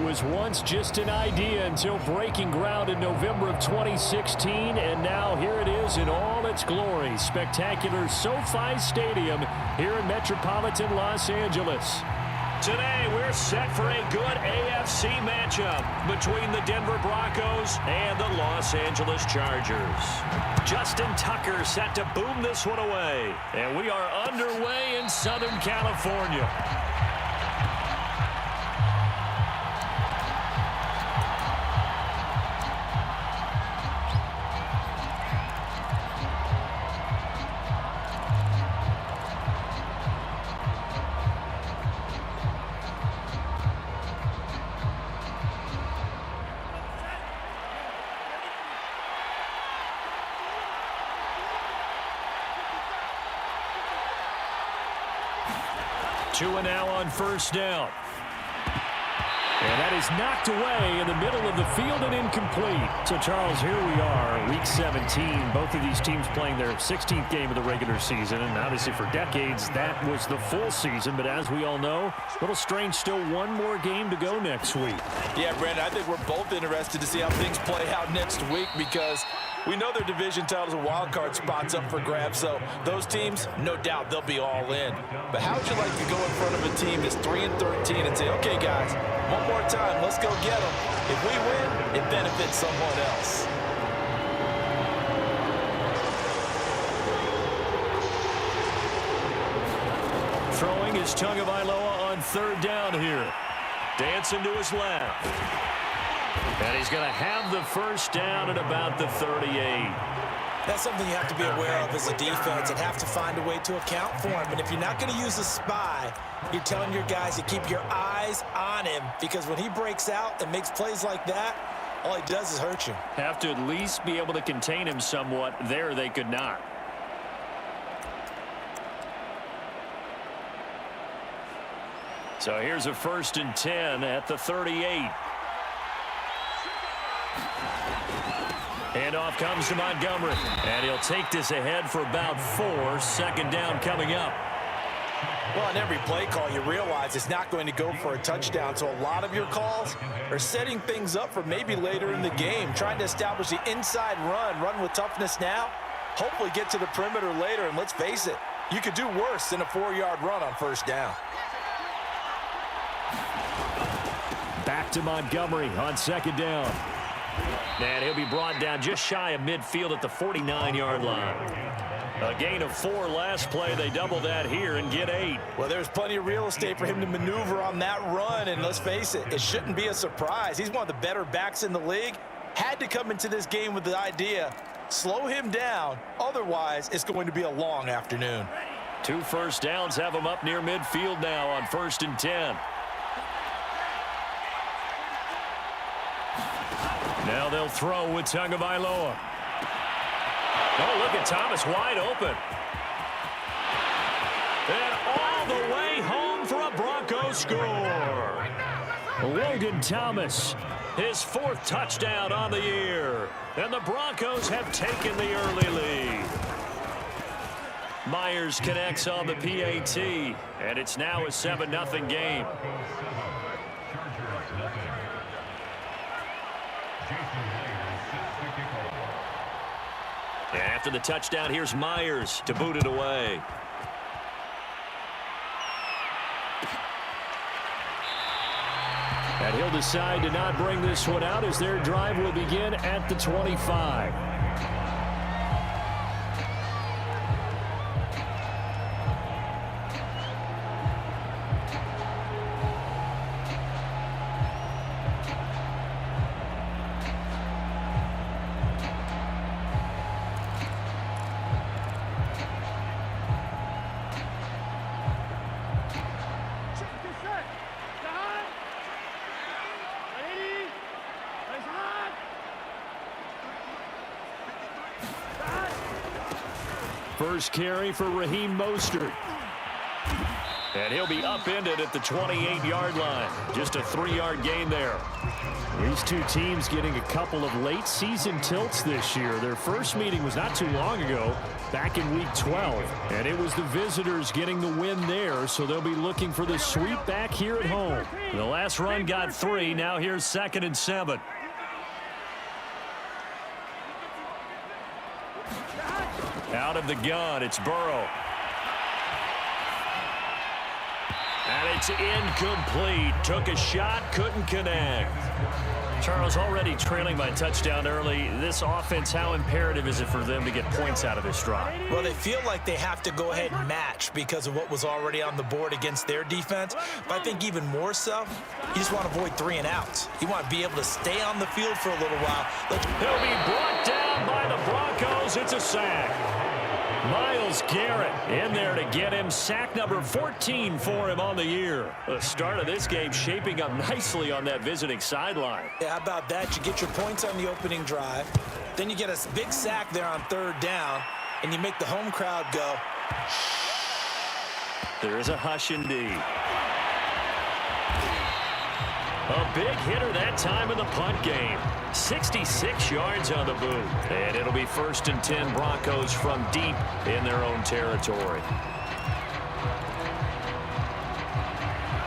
was once just an idea until breaking ground in November of 2016, and now here it is in all its glory. Spectacular SoFi Stadium here in metropolitan Los Angeles. Today, we're set for a good AFC matchup between the Denver Broncos and the Los Angeles Chargers. Justin Tucker set to boom this one away. And we are underway in Southern California. Two and now on first down. And that is knocked away in the middle of the field and incomplete. So, Charles, here we are, Week 17. Both of these teams playing their 16th game of the regular season. And obviously for decades, that was the full season. But as we all know, a little strange, still one more game to go next week. Yeah, Brandon, I think we're both interested to see how things play out next week because we know their division titles and wild card spots up for grabs, so those teams, no doubt, they'll be all in. But how would you like to go in front of a team that's 3-13 and say, okay, guys, one more time, let's go get them. If we win, it benefits someone else. Throwing is Tagovailoa on third down here. Dancing to his left. And he's going to have the first down at about the 38. That's something you have to be aware of as a defense and have to find a way to account for him. And if you're not going to use a spy, you're telling your guys to keep your eyes on him because when he breaks out and makes plays like that, all he does is hurt you. Have to at least be able to contain him somewhat. There they could not. So here's a 1st and 10 at the 38. Handoff comes to Montgomery. And he'll take this ahead for about 4. Second down coming up. Well, on every play call, you realize it's not going to go for a touchdown. So a lot of your calls are setting things up for maybe later in the game, trying to establish the inside run with toughness now, hopefully get to the perimeter later. And let's face it, you could do worse than a 4-yard run on first down. Back to Montgomery on second down. And he'll be brought down just shy of midfield at the 49-yard line. A gain of 4 last play. They double that here and get 8. Well, there's plenty of real estate for him to maneuver on that run. And let's face it, it shouldn't be a surprise. He's one of the better backs in the league. Had to come into this game with the idea, slow him down. Otherwise, it's going to be a long afternoon. 2 first downs have him up near midfield now on 1st and 10. Now they'll throw with Tagovailoa. Oh, look at Thomas wide open. And all the way home for a Broncos score. Logan Thomas, his 4th touchdown on the year. And the Broncos have taken the early lead. Myers connects on the PAT. And it's now a 7-0 game. And after the touchdown, here's Myers to boot it away. And he'll decide to not bring this one out as their drive will begin at the 25. First carry for Raheem Mostert. And he'll be upended at the 28-yard line. Just a 3-yard gain there. These two teams getting a couple of late-season tilts this year. Their first meeting was not too long ago, back in Week 12. And it was the visitors getting the win there, so they'll be looking for the sweep back here at home. The last run got 3. Now here's 2nd and 7. Out of the gun, it's Burrow. And it's incomplete. Took a shot, couldn't connect. Charles, already trailing by touchdown early. This offense, how imperative is it for them to get points out of this drive? Well, they feel like they have to go ahead and match because of what was already on the board against their defense. But I think even more so, you just want to avoid 3 and outs. You want to be able to stay on the field for a little while. He'll be brought down by the Broncos. It's a sack. Myles Garrett in there to get him. Sack number 14 for him on the year. The start of this game shaping up nicely on that visiting sideline. Yeah, how about that? You get your points on the opening drive. Then you get a big sack there on 3rd down, and you make the home crowd go. There is a hush indeed. A big hitter that time in the punt game. 66 yards on the boot. And it'll be 1st and 10 Broncos from deep in their own territory.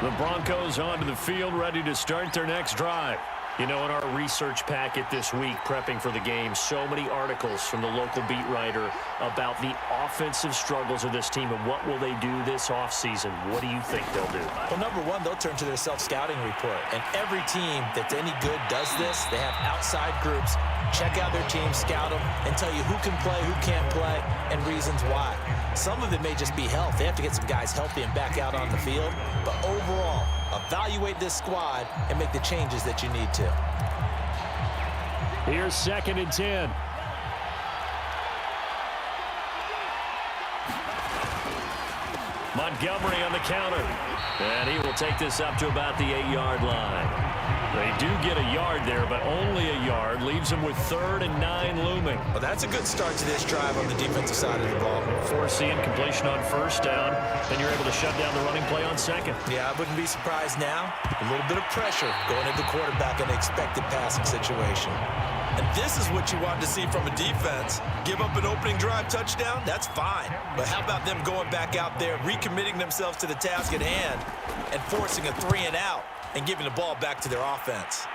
The Broncos onto the field, ready to start their next drive. You know, in our research packet this week, prepping for the game, so many articles from the local beat writer about the offensive struggles of this team and what will they do this offseason. What do you think they'll do? Well, number one, they'll turn to their self-scouting report. And every team that's any good does this. They have outside groups, check out their team, scout them, and tell you who can play, who can't play, and reasons why. Some of it may just be health. They have to get some guys healthy and back out on the field. But overall, evaluate this squad and make the changes that you need to. Here's 2nd and 10. Montgomery on the counter. And he will take this up to about the 8-yard line. They do get a yard there, but only a yard. Leaves them with 3rd and 9 looming. Well, that's a good start to this drive on the defensive side of the ball. Forcing completion on 1st down. Then you're able to shut down the running play on 2nd. Yeah, I wouldn't be surprised now. A little bit of pressure going into the quarterback in an expected passing situation. And this is what you want to see from a defense. Give up an opening drive touchdown, that's fine. But how about them going back out there, recommitting themselves to the task at hand, and forcing a 3 and out and giving the ball back to their offense.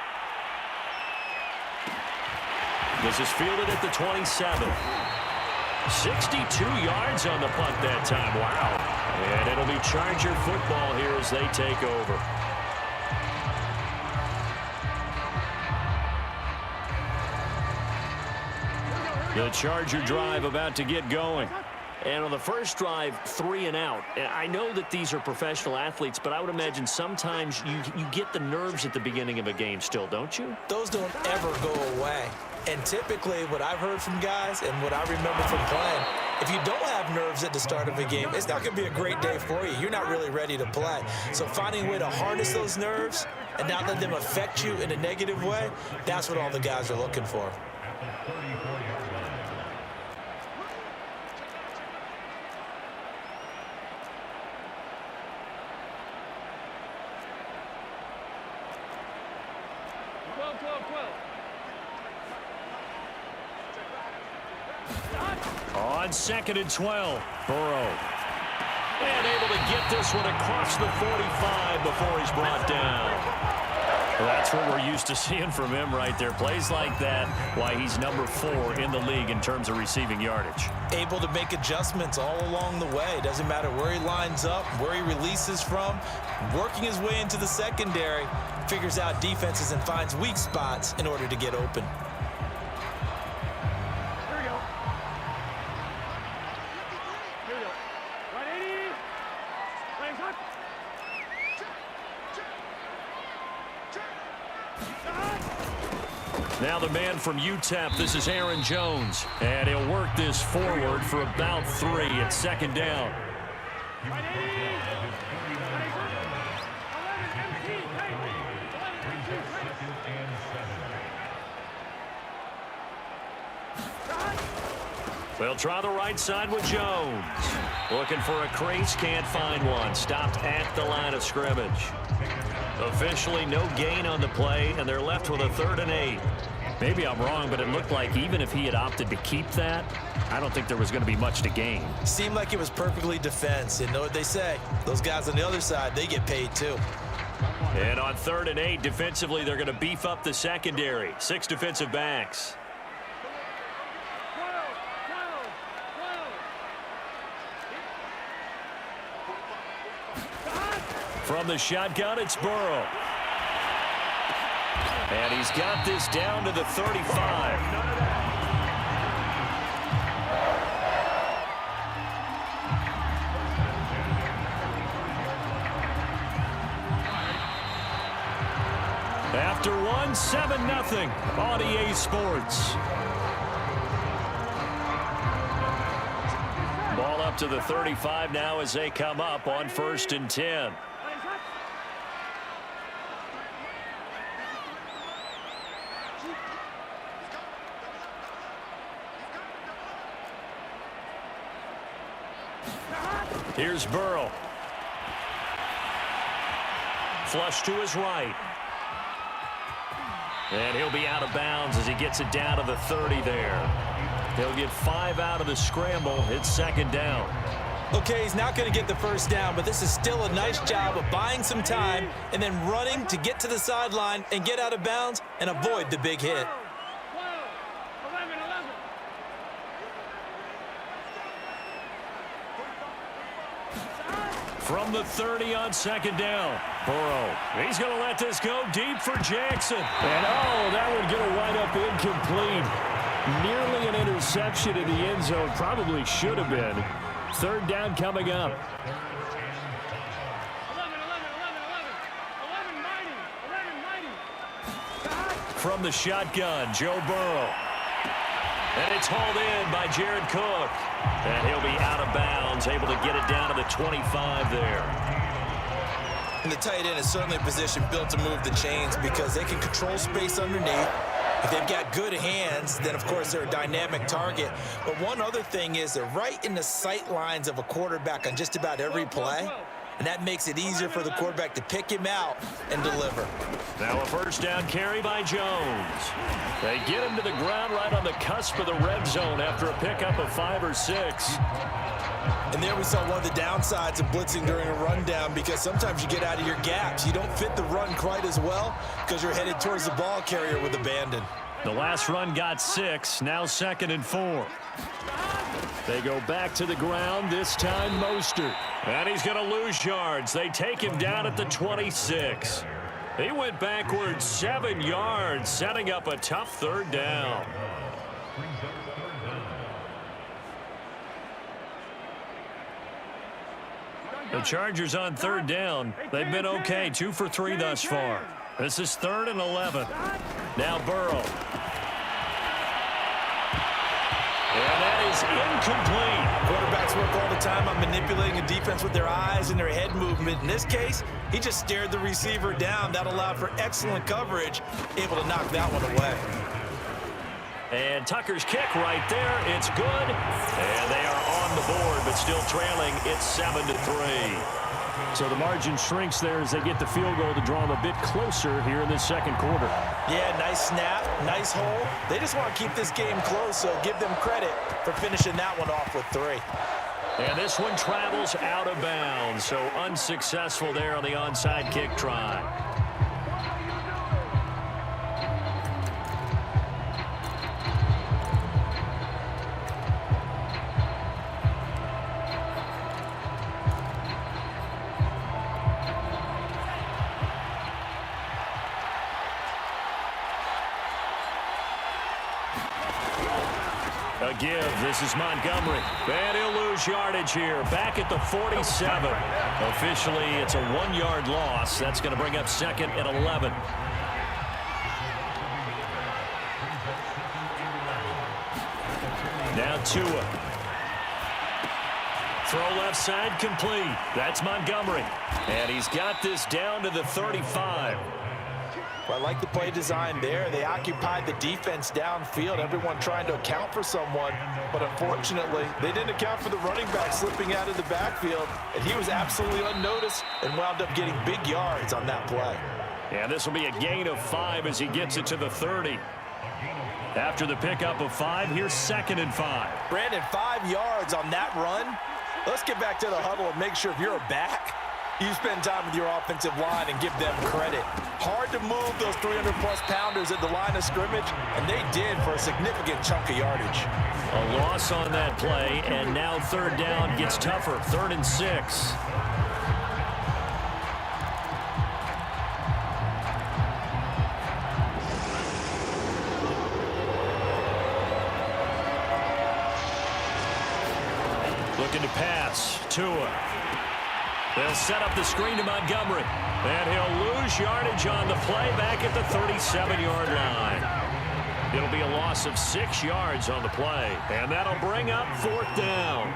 This is fielded at the 27. 62 yards on the punt that time. Wow. And it'll be Charger football here as they take over. The Charger drive about to get going. And on the first drive, 3 and out. I know that these are professional athletes, but I would imagine sometimes you get the nerves at the beginning of a game still, don't you? Those don't ever go away. And typically what I've heard from guys and what I remember from playing, if you don't have nerves at the start of a game, it's not going to be a great day for you. You're not really ready to play. So finding a way to harness those nerves and not let them affect you in a negative way, that's what all the guys are looking for. On 2nd and 12, Burrow. And able to get this one across the 45 before he's brought down. Well, that's what we're used to seeing from him right there. Plays like that, why he's number 4 in the league in terms of receiving yardage. Able to make adjustments all along the way. Doesn't matter where he lines up, where he releases from. Working his way into the secondary, figures out defenses and finds weak spots in order to get open. Now the man from UTEP, this is Aaron Jones. And he'll work this forward for about 3 at 2nd down. They'll try the right side with Jones. Looking for a crease, can't find one. Stopped at the line of scrimmage. Officially no gain on the play, and they're left with a 3rd and 8. Maybe I'm wrong, but it looked like even if he had opted to keep that, I don't think there was going to be much to gain. Seemed like it was perfectly defense. You know what they say. Those guys on the other side, they get paid too. And on 3rd and 8, defensively, they're going to beef up the secondary. 6 defensive backs. From the shotgun, it's Burrow. And he's got this down to the 35. After one, 7-0 on EA Sports. Ball up to the 35 now as they come up on 1st and 10. Here's Burrow. Flush to his right. And he'll be out of bounds as he gets it down to the 30 there. He'll get 5 out of the scramble. It's 2nd down. Okay, he's not going to get the 1st down, but this is still a nice job of buying some time and then running to get to the sideline and get out of bounds and avoid the big hit. From the 30 on 2nd down. Burrow. He's going to let this go deep for Jackson. And, oh, that one going to wind up incomplete. Nearly an interception in the end zone. Probably should have been. 3rd down coming up. From the shotgun, Joe Burrow. And it's hauled in by Jared Cook. And he'll be out of bounds, able to get it down to the 25 there. And the tight end is certainly a position built to move the chains because they can control space underneath. If they've got good hands, then, of course, they're a dynamic target. But one other thing is they're right in the sight lines of a quarterback on just about every play. And that makes it easier for the quarterback to pick him out and deliver. Now a 1st down carry by Jones. They get him to the ground right on the cusp of the red zone after a pickup of 5 or 6. And there we saw one of the downsides of blitzing during a rundown because sometimes you get out of your gaps. You don't fit the run quite as well because you're headed towards the ball carrier with abandon. The last run got 6. Now 2nd and 4. They go back to the ground, this time Mostert. And he's going to lose yards. They take him down at the 26. He went backwards 7 yards, setting up a tough 3rd down. The Chargers on 3rd down. They've been okay, 2 for 3 thus far. This is 3rd and 11. Now Burrow. And that is incomplete. Quarterbacks work all the time on manipulating a defense with their eyes and their head movement. In this case, he just stared the receiver down. That allowed for excellent coverage, able to knock that one away. And Tucker's kick right there. It's good. And they are on the board, but still trailing. It's 7-3. So the margin shrinks there as they get the field goal to draw them a bit closer here in this 2nd quarter. Yeah, nice snap, nice hole. They just want to keep this game close, so give them credit for finishing that one off with 3. And this one travels out of bounds, so unsuccessful there on the onside kick try. A give. This is Montgomery. And he'll lose yardage here. Back at the 47. Officially, it's a 1-yard loss. That's going to bring up 2nd and 11. Now Tua. Throw left side complete. That's Montgomery. And he's got this down to the 35. Well, I like the play design there. They occupied the defense downfield, everyone trying to account for someone. But unfortunately, they didn't account for the running back slipping out of the backfield, and he was absolutely unnoticed and wound up getting big yards on that play. Yeah, this will be a gain of 5 as he gets it to the 30. After the pickup of 5, here's 2nd and 5. Brandon, 5 yards on that run. Let's get back to the huddle and make sure if you're a back, you spend time with your offensive line and give them credit. Hard to move those 300-plus pounders at the line of scrimmage, and they did for a significant chunk of yardage. A loss on that play, and now 3rd down gets tougher. 3rd and 6. Looking to pass. Tua. They'll set up the screen to Montgomery. And he'll lose yardage on the play back at the 37-yard line. It'll be a loss of 6 yards on the play. And that'll bring up 4th down.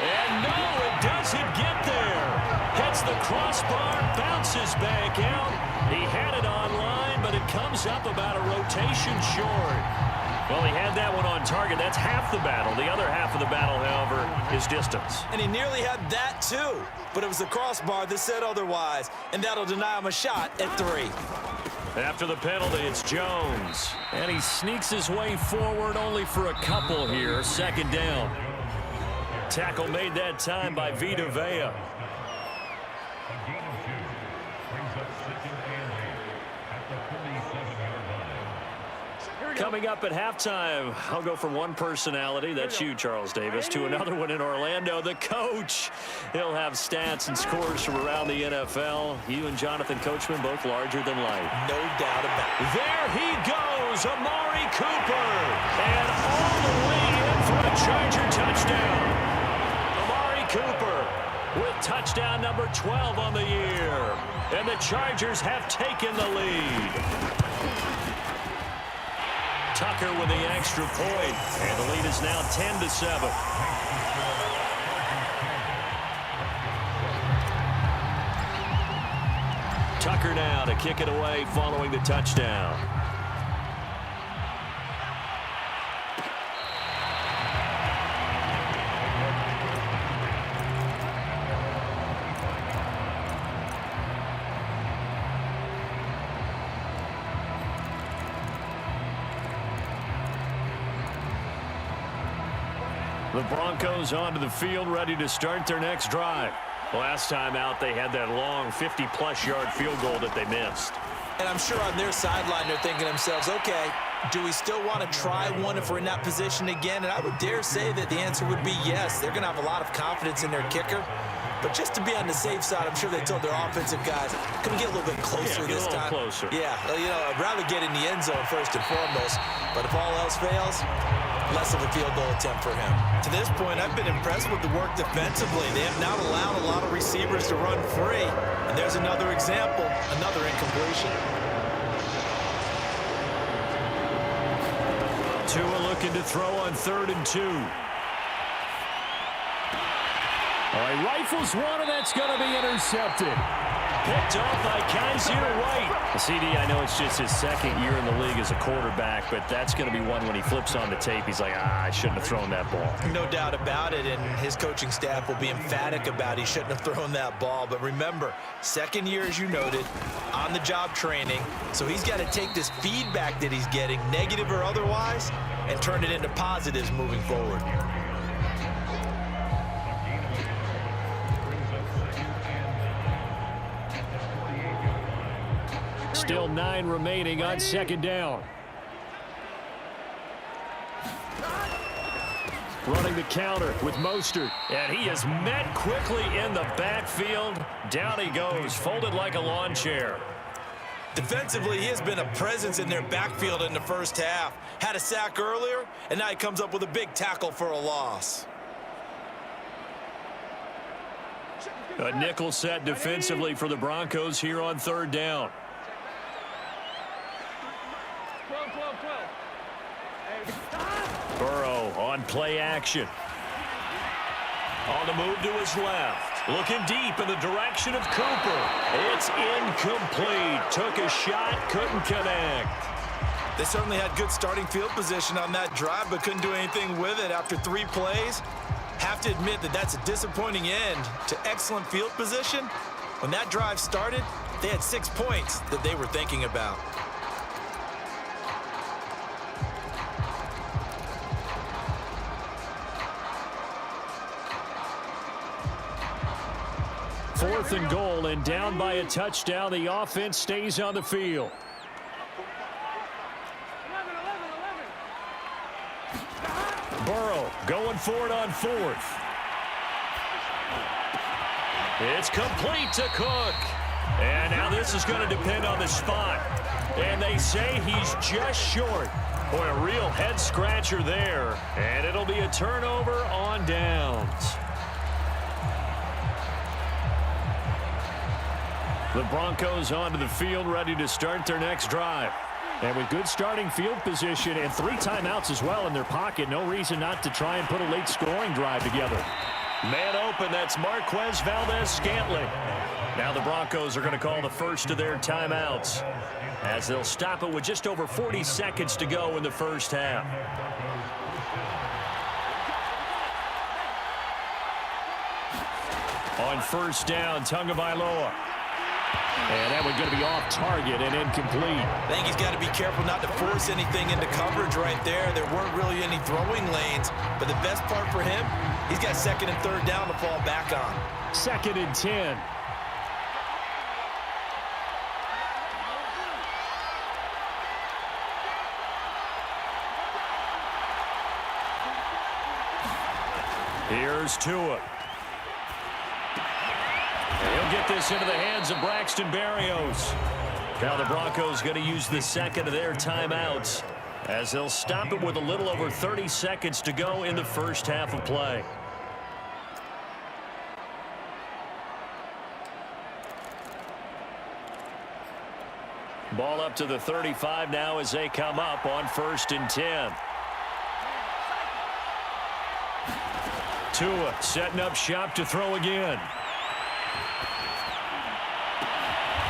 And no, it doesn't get there. Hits the crossbar, bounces back out. He had it online, but it comes up about a rotation short. Well, he had that one on target. That's half the battle. The other half of the battle, however, is distance. And he nearly had that, too. But it was the crossbar that said otherwise, and that'll deny him a shot at 3. After the penalty, it's Jones. And he sneaks his way forward only for a couple here. 2nd down. Tackle made that time by Vita Vea. Coming up at halftime, I'll go from one personality, that's you, Charles Davis, to another one in Orlando, the coach. He'll have stats and scores from around the NFL. You and Jonathan Coachman both larger than life. No doubt about it. There he goes, Amari Cooper. And all the way in for a Charger touchdown. Amari Cooper with touchdown number 12 on the year. And the Chargers have taken the lead. Tucker with the extra point, and the lead is now 10-7. Tucker now to kick it away following the touchdown. The Broncos onto the field, ready to start their next drive. Last time out, they had that long 50-plus yard field goal that they missed. And I'm sure on their sideline, they're thinking to themselves, okay, do we still want to try one if we're in that position again? And I would dare say that the answer would be yes. They're going to have a lot of confidence in their kicker. But just to be on the safe side, I'm sure they told their offensive guys, can we get a little bit closer this time? Closer. Yeah, you know, I'd rather get in the end zone first and foremost. But if all else fails, less of a field goal attempt for him. To this point, I've been impressed with the work defensively. They have not allowed a lot of receivers to run free. And there's another example, another incompletion. Tua looking to throw on 3rd and 2. All right, rifles one, and that's going to be intercepted. Picked off by Kaiser White. CD, I know it's just his 2nd year in the league as a quarterback, but that's going to be one when he flips on the tape. He's like, I shouldn't have thrown that ball. No doubt about it, and his coaching staff will be emphatic about he shouldn't have thrown that ball. But remember, 2nd year, as you noted, on-the-job training. So he's got to take this feedback that he's getting, negative or otherwise, and turn it into positives moving forward. Still 9 remaining on 2nd down. Running the counter with Mostert. And he is met quickly in the backfield. Down he goes, folded like a lawn chair. Defensively, he has been a presence in their backfield in the first half. Had a sack earlier, and now he comes up with a big tackle for a loss. A nickel set defensively for the Broncos here on 3rd down. Burrow on play action. On the move to his left. Looking deep in the direction of Cooper. It's incomplete. Took a shot, couldn't connect. They certainly had good starting field position on that drive, but couldn't do anything with it after 3 plays. Have to admit that that's a disappointing end to excellent field position. When that drive started, they had 6 points that they were thinking about. Fourth and goal, and down by a touchdown. The offense stays on the field. Burrow going for it on 4th. It's complete to Cook. And now this is going to depend on the spot. And they say he's just short. Boy, a real head-scratcher there. And it'll be a turnover on downs. The Broncos onto the field, ready to start their next drive. And with good starting field position and 3 timeouts as well in their pocket, no reason not to try and put a late scoring drive together. Man open, that's Marquez Valdez-Scantling. Now the Broncos are going to call the first of their timeouts as they'll stop it with just over 40 seconds to go in the first half. On first down, Tagovailoa. And that one's going to be off target and incomplete. I think he's got to be careful not to force anything into coverage right there. There weren't really any throwing lanes, but the best part for him, he's got 2nd and 3rd down to fall back on. 2nd and 10. Here's Tua. He'll get this into the hands of Braxton Berrios. Now the Broncos going to use the 2nd of their timeouts as they'll stop it with a little over 30 seconds to go in the first half of play. Ball up to the 35 now as they come up on 1st and 10. Tua setting up shop to throw again.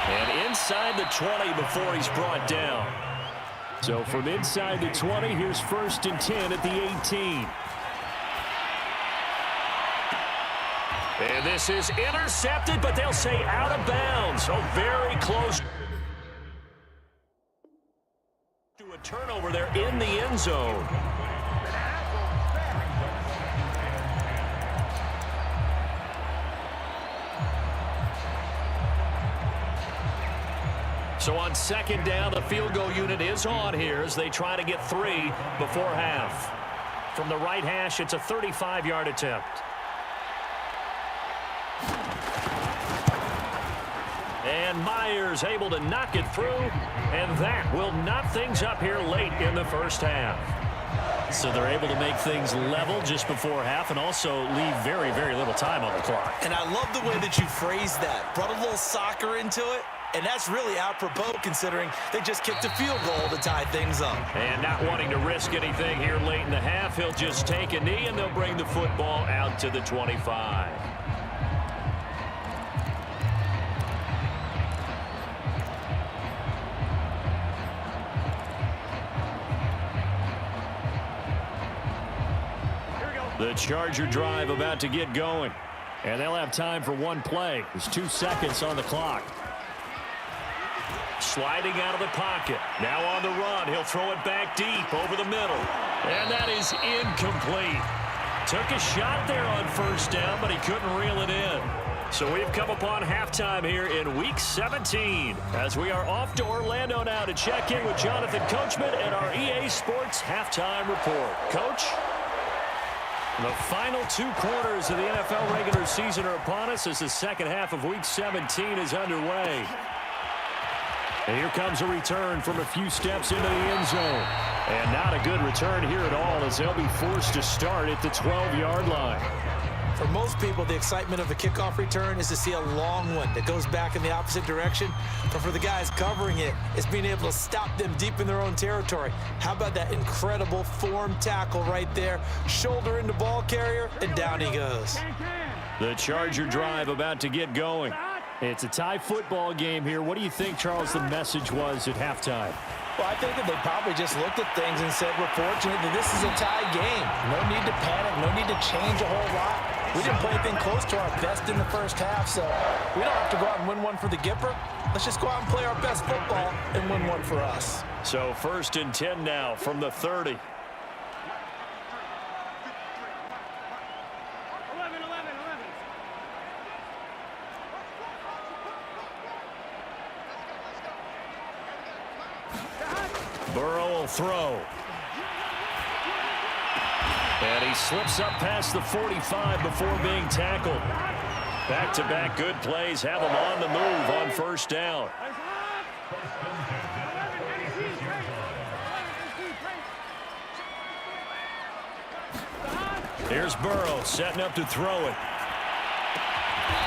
And inside the 20 before he's brought down. So from inside the 20, here's 1st and 10 at the 18. And this is intercepted, but they'll say out of bounds. So very close to a turnover there in the end zone. So on 2nd down, the field goal unit is on here as they try to get 3 before half. From the right hash, it's a 35-yard attempt. And Myers able to knock it through, and that will knock things up here late in the first half. So they're able to make things level just before half and also leave very, very little time on the clock. And I love the way that you phrased that. Brought a little soccer into it. And that's really apropos considering they just kicked a field goal to tie things up. And not wanting to risk anything here late in the half, he'll just take a knee and they'll bring the football out to the 25. The Charger drive about to get going. And they'll have time for 1 play. There's 2 seconds on the clock. Sliding out of the pocket. Now on the run. He'll throw it back deep over the middle. And that is incomplete. Took a shot there on 1st down, but he couldn't reel it in. So we've come upon halftime here in Week 17 as we are off to Orlando now to check in with Jonathan Coachman and our EA Sports Halftime Report. Coach? The final 2 quarters of the NFL regular season are upon us as the second half of Week 17 is underway. And here comes a return from a few steps into the end zone. And not a good return here at all as they'll be forced to start at the 12-yard line. For most people, the excitement of a kickoff return is to see a long one that goes back in the opposite direction. But for the guys covering it, it's being able to stop them deep in their own territory. How about that incredible form tackle right there? Shoulder into ball carrier, and down he goes. The Charger drive about to get going. It's a tie football game here. What do you think, Charles, the message was at halftime? Well, I think that they probably just looked at things and said, we're fortunate that this is a tie game. No need to panic, no need to change a whole lot. We didn't play anything close to our best in the first half, so we don't have to go out and win one for the Gipper. Let's just go out and play our best football and win one for us. So 1st and 10 now from the 30. Burrow will throw. And he slips up past the 45 before being tackled. Back-to-back good plays have him on the move on 1st down. Here's Burrow setting up to throw it.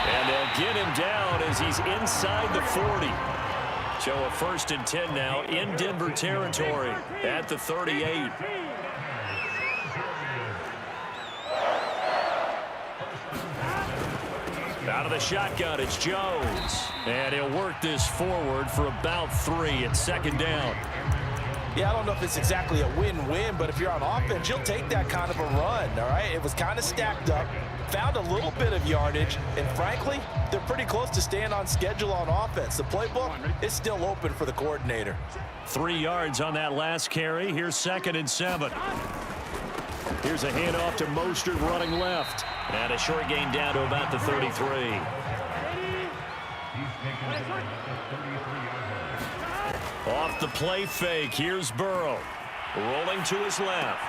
And they'll get him down as he's inside the 40. So a 1st and 10 now in Denver territory at the 38. Out of the shotgun, it's Jones. And he'll work this forward for about 3 at 2nd down. Yeah, I don't know if it's exactly a win-win, but if you're on offense, you'll take that kind of a run, all right? It was kind of stacked up, found a little bit of yardage, and frankly, they're pretty close to staying on schedule on offense. The playbook is still open for the coordinator. 3 yards on that last carry. Here's 2nd and 7. Here's a handoff to Mostert running left. And a short gain down to about the 33. Off the play fake, here's Burrow. Rolling to his left.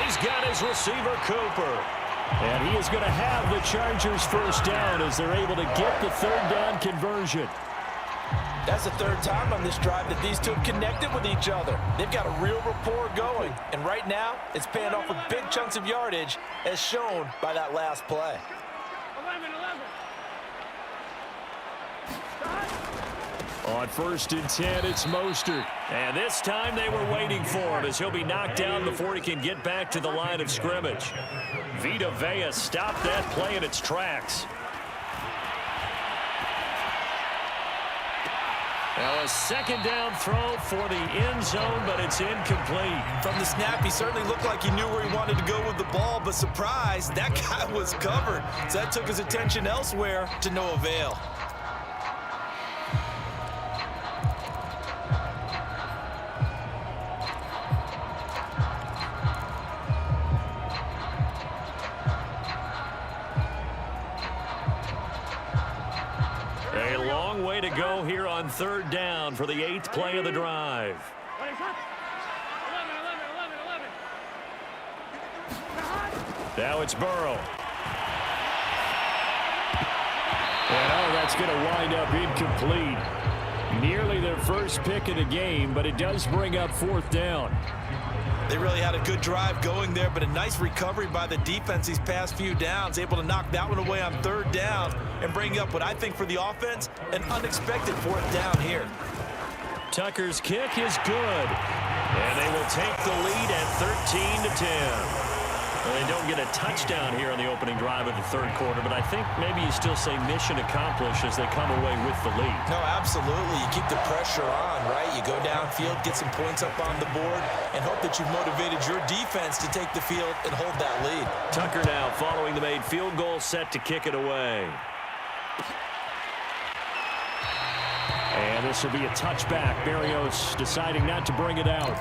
He's got his receiver, Cooper. And he is going to have the Chargers 1st down as they're able to get the 3rd down conversion. That's the 3rd time on this drive that these two have connected with each other. They've got a real rapport going. And right now, it's paying off with big chunks of yardage, as shown by that last play. 11. On 1st and 10, it's Mostert. And this time they were waiting for him as he'll be knocked down before he can get back to the line of scrimmage. Vita Vea stopped that play in its tracks. Now a 2nd down throw for the end zone, but it's incomplete. From the snap, he certainly looked like he knew where he wanted to go with the ball, but surprise, that guy was covered. So that took his attention elsewhere to no avail. A long way to go here on 3rd down for the 8th play of the drive. Now it's Burrow. And that's going to wind up incomplete. Nearly their first pick of the game, but it does bring up 4th down. They really had a good drive going there, but a nice recovery by the defense these past few downs, able to knock that one away on 3rd down and bring up what I think for the offense, an unexpected 4th down here. Tucker's kick is good, and they will take the lead at 13-10. Well, they don't get a touchdown here on the opening drive of the 3rd quarter, but I think maybe you still say mission accomplished as they come away with the lead. No, absolutely. You keep the pressure on, right? You go downfield, get some points up on the board, and hope that you've motivated your defense to take the field and hold that lead. Tucker now following the made field goal, set to kick it away. And this will be a touchback. Berrios deciding not to bring it out.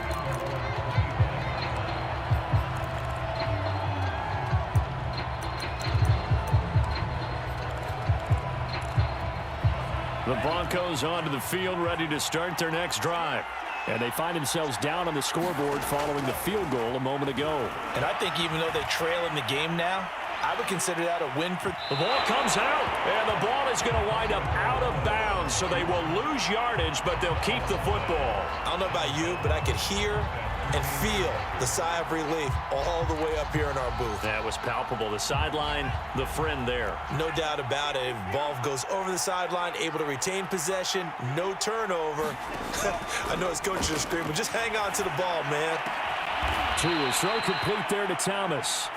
The Broncos onto the field, ready to start their next drive. And they find themselves down on the scoreboard following the field goal a moment ago. And I think even though they trail in the game now, I would consider that a win for... The ball comes out, and the ball is going to wind up out of bounds, so they will lose yardage, but they'll keep the football. I don't know about you, but I could hear and feel the sigh of relief all the way up here in our booth. That was palpable. The sideline, the friend there. No doubt about it. Ball goes over the sideline, able to retain possession, no turnover. I know his coaches are screaming, just hang on to the ball, man. Throw complete there to Thomas.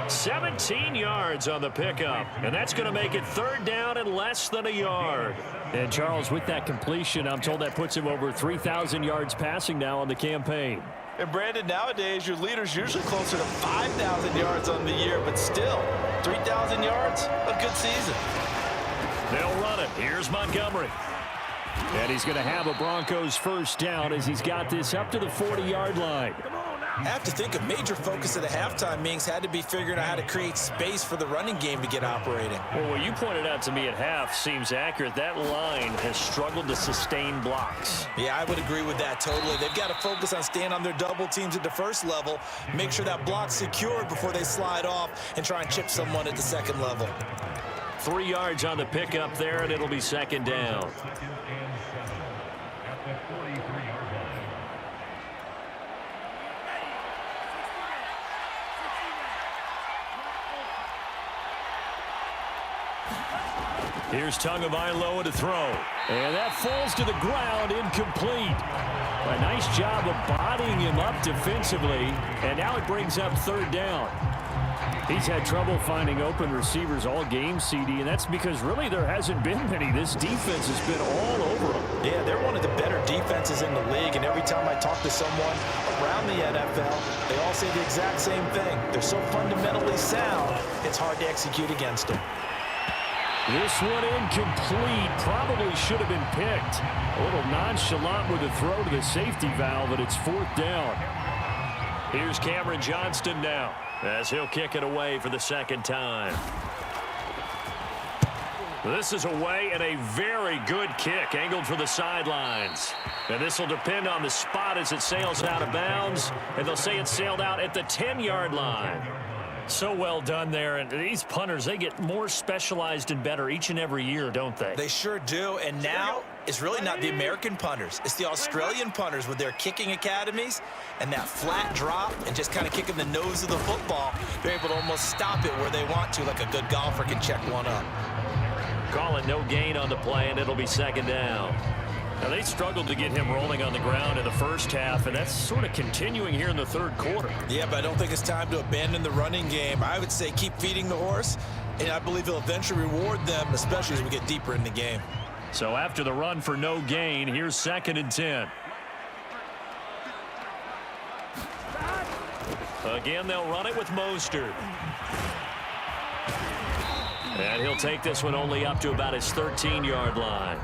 17 yards on the pickup, and that's going to make it third down and less than a yard. And Charles, with that completion, I'm told that puts him over 3,000 yards passing now on the campaign. And Brandon, nowadays your leader's usually closer to 5,000 yards on the year, but still, 3,000 yards, a good season. They'll run it. Here's Montgomery. And he's going to have a Broncos first down as he's got this up to the 40-yard line. I have to think a major focus of the halftime meetings had to be figuring out how to create space for the running game to get operating. Well, what you pointed out to me at half seems accurate. That line has struggled to sustain blocks. Yeah, I would agree with that totally. They've got to focus on staying on their double teams at the first level, make sure that block's secured before they slide off and try and chip someone at the second level. 3 yards on the pickup there, and it'll be second down. Here's Tagovailoa to throw. And that falls to the ground, incomplete. A nice job of bodying him up defensively. And now it brings up third down. He's had trouble finding open receivers all game, CD, and that's because really there hasn't been many. This defense has been all over them. Yeah, they're one of the better defenses in the league, and every time I talk to someone around the NFL, they all say the exact same thing. They're so fundamentally sound, it's hard to execute against them. This one incomplete. Probably should have been picked. A little nonchalant with a throw to the safety valve, and it's fourth down. Here's Cameron Johnston now as he'll kick it away for the second time. This is away, and a very good kick angled for the sidelines. And this will depend on the spot as it sails out of bounds, and they'll say it sailed out at the 10-yard line. So well done there, and these punters, they get more specialized and better each and every year, don't they? They sure do, and now it's really not the American punters. It's the Australian punters with their kicking academies and that flat drop and just kind of kicking the nose of the football. They're able to almost stop it where they want to, like a good golfer can check one up. Call it no gain on the play, and it'll be second down. Now, they struggled to get him rolling on the ground in the first half, and that's sort of continuing here in the third quarter. Yeah, but I don't think it's time to abandon the running game. I would say keep feeding the horse, and I believe he'll eventually reward them, especially as we get deeper in the game. So after the run for no gain, here's second and 10. Again, they'll run it with Mostert. And he'll take this one only up to about his 13-yard line.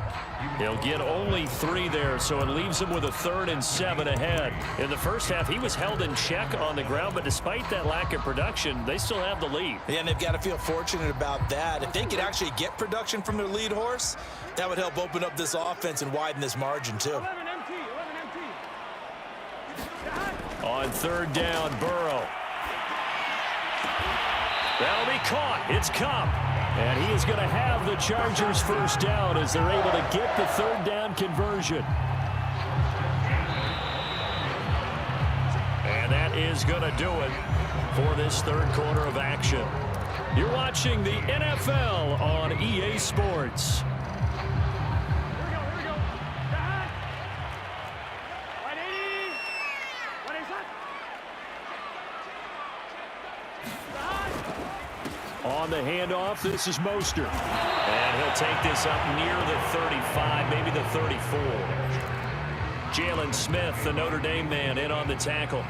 He'll get only 3 there, so it leaves him with a 3rd and 7 ahead. In the first half, he was held in check on the ground, but despite that lack of production, they still have the lead. Yeah, and they've got to feel fortunate about that. If they could actually get production from their lead horse, that would help open up this offense and widen this margin, too. On third down, Burrow. That'll be caught. It's Cup. And he is going to have the Chargers first down as they're able to get the third down conversion. And that is going to do it for this third quarter of action. You're watching the NFL on EA Sports. On the handoff, this is Mostert. And he'll take this up near the 35, maybe the 34. Jalen Smith, the Notre Dame man, in on the tackle.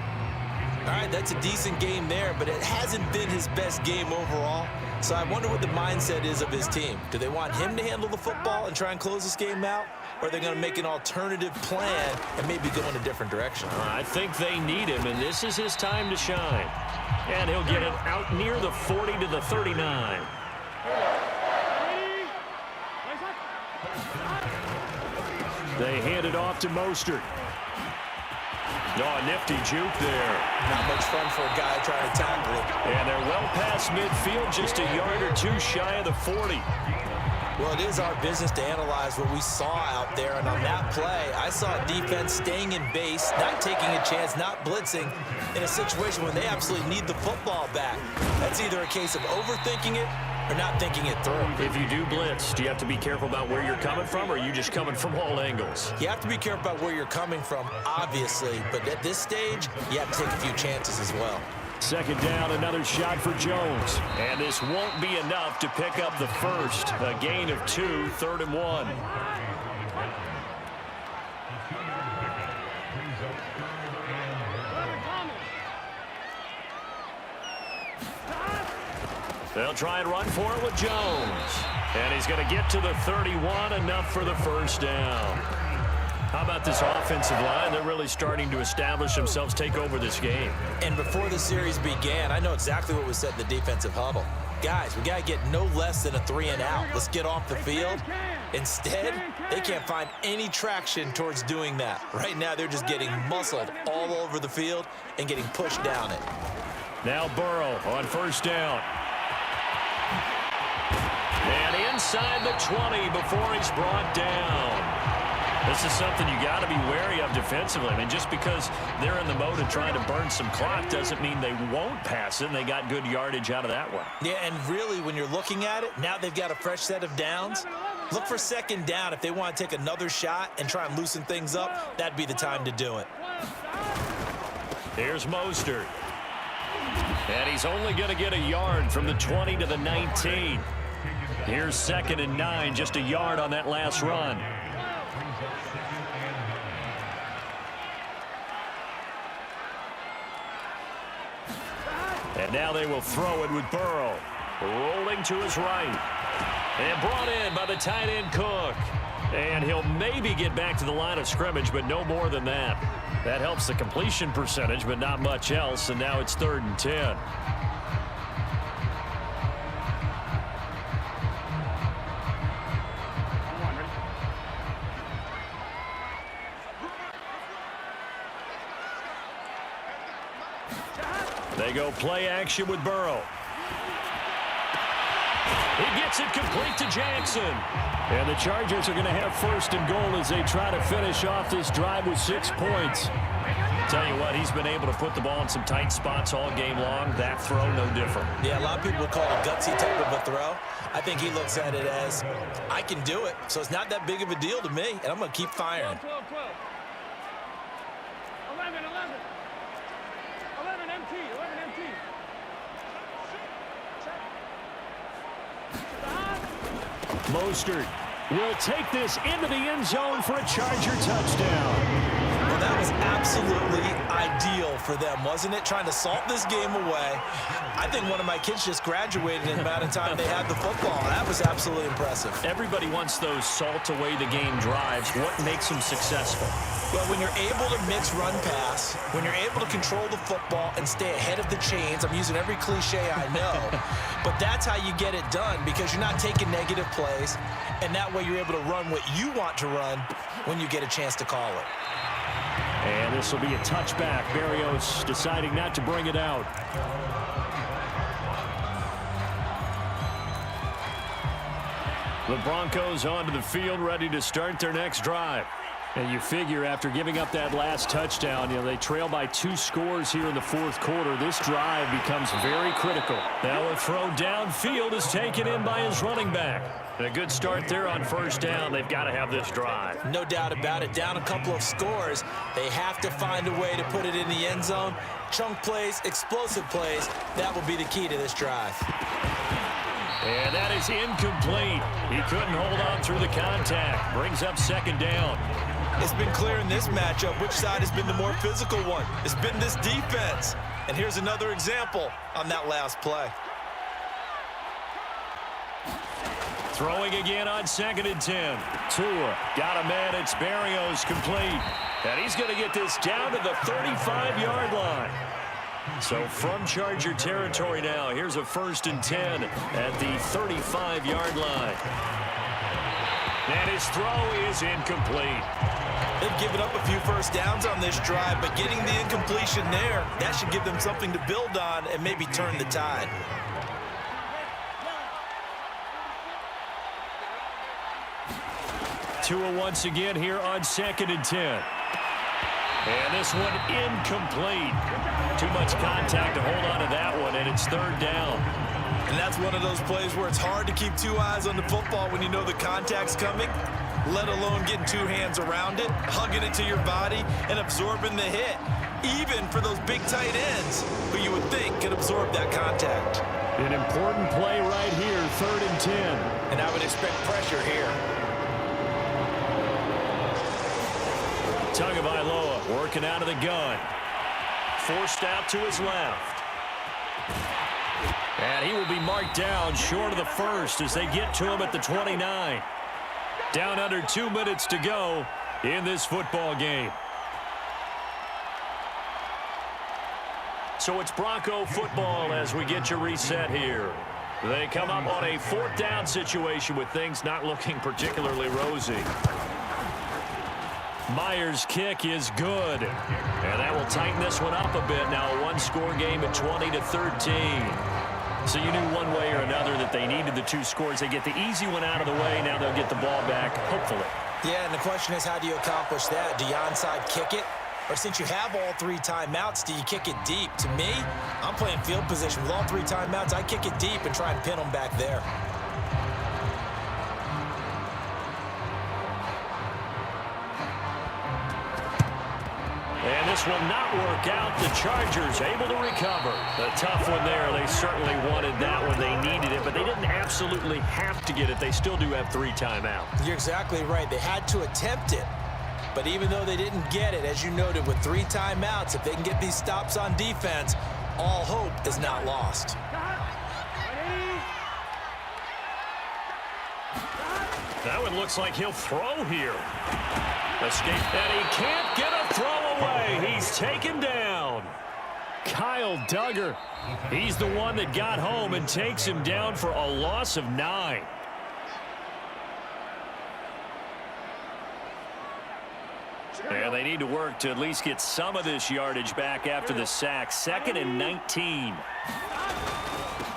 All right, that's a decent game there, but it hasn't been his best game overall. So I wonder what the mindset is of his team. Do they want him to handle the football and try and close this game out? Or are they going to make an alternative plan and maybe go in a different direction? I think they need him, and this is his time to shine. And he'll get it out near the 40 to the 39. They hand it off to Mostert. Oh, nifty juke there. Not much fun for a guy trying to tackle it. And they're well past midfield, just a yard or two shy of the 40. Well, it is our business to analyze what we saw out there, and on that play, I saw a defense staying in base, not taking a chance, not blitzing, in a situation when they absolutely need the football back. That's either a case of overthinking it or not thinking it through. If you do blitz, do you have to be careful about where you're coming from, or are you just coming from all angles? You have to be careful about where you're coming from, obviously, but at this stage, you have to take a few chances as well. Second down, another shot for Jones. And this won't be enough to pick up the first. A gain of 2, 3rd and 1. They'll try and run for it with Jones. And he's going to get to the 31, enough for the first down. How about this offensive line? They're really starting to establish themselves, take over this game. And before the series began, I know exactly what was said in the defensive huddle. Guys, we got to get no less than a 3 and out. Let's get off the field. Instead, they can't find any traction towards doing that. Right now, they're just getting muscled all over the field and getting pushed down it. Now Burrow on first down. And inside the 20 before he's brought down. This is something you got to be wary of defensively. I mean, just because they're in the mode of trying to burn some clock doesn't mean they won't pass it, and they got good yardage out of that one. Yeah, and really, when you're looking at it, now they've got a fresh set of downs. Look for second down. If they want to take another shot and try and loosen things up, that'd be the time to do it. Here's Mostert. And he's only going to get a yard from the 20 to the 19. Here's 2nd and 9, just a yard on that last run. And now they will throw it with Burrow. Rolling to his right. And brought in by the tight end Cook. And he'll maybe get back to the line of scrimmage, but no more than that. That helps the completion percentage, but not much else. And now it's 3rd and 10. They go play action with Burrow. He gets it complete to Jackson. And the Chargers are going to have 1st and goal as they try to finish off this drive with 6 points. Tell you what, he's been able to put the ball in some tight spots all game long. That throw, no different. Yeah, a lot of people call it a gutsy type of a throw. I think he looks at it as, I can do it, so it's not that big of a deal to me, and I'm going to keep firing. 12, 11, 11 MT, 11 MT. Mostert will take this into the end zone for a Charger touchdown. Well, that was absolutely ideal for them, wasn't it? Trying to salt this game away. I think one of my kids just graduated in the amount of time they had the football. That was absolutely impressive. Everybody wants those salt away the game drives. What makes them successful? Well, when you're able to mix run pass, when you're able to control the football and stay ahead of the chains, I'm using every cliche I know, but that's how you get it done, because you're not taking negative plays, and that way you're able to run what you want to run when you get a chance to call it. And this will be a touchback. Berrios deciding not to bring it out. The Broncos onto the field, ready to start their next drive. And you figure after giving up that last touchdown, they trail by 2 scores here in the 4th quarter. This drive becomes very critical. Now a throw downfield is taken in by his running back. And a good start there on 1st down. They've got to have this drive. No doubt about it. Down a couple of scores. They have to find a way to put it in the end zone. Chunk plays, explosive plays. That will be the key to this drive. And that is incomplete. He couldn't hold on through the contact. Brings up 2nd down. It's been clear in this matchup which side has been the more physical one. It's been this defense. And here's another example on that last play. Throwing again on 2nd and 10. Tua got a man. It's Berrios complete. And he's going to get this down to the 35-yard line. So from Charger territory now, here's a 1st and 10 at the 35-yard line. And his throw is incomplete. They've given up a few 1st downs on this drive, but getting the incompletion there, that should give them something to build on and maybe turn the tide. Tua once again here on 2nd and 10. And this one incomplete. Too much contact to hold on to that one, and it's 3rd down. And that's one of those plays where it's hard to keep 2 eyes on the football when you know the contact's coming, let alone getting 2 hands around it, hugging it to your body, and absorbing the hit, even for those big tight ends who you would think could absorb that contact. An important play right here, 3rd and 10. And I would expect pressure here. Tagovailoa working out of the gun. Forced out to his left. And he will be marked down short of the first as they get to him at the 29. Down under 2 minutes to go in this football game. So it's Bronco football as we get you reset here. They come up on a 4th down situation with things not looking particularly rosy. Myers' kick is good. And that will tighten this one up a bit. Now a 1-score game at 20-13. So you knew one way or another that they needed the 2 scores. They get the easy one out of the way. Now they'll get the ball back, hopefully. Yeah, and the question is, how do you accomplish that? Do you onside kick it? Or since you have all 3 timeouts, do you kick it deep? To me, I'm playing field position. With all 3 timeouts, I kick it deep and try and pin them back there. And this will not work out. The Chargers able to recover. A tough one there. They certainly wanted that one. They needed it, but they didn't absolutely have to get it. They still do have 3 timeouts. You're exactly right. They had to attempt it. But even though they didn't get it, as you noted, with 3 timeouts, if they can get these stops on defense, all hope is not lost. That one looks like he'll throw here. Escape, and he can't get a throw away. He's taken down. Kyle Duggar. He's the one that got home and takes him down for a loss of 9. And they need to work to at least get some of this yardage back after the sack. 2nd and 19.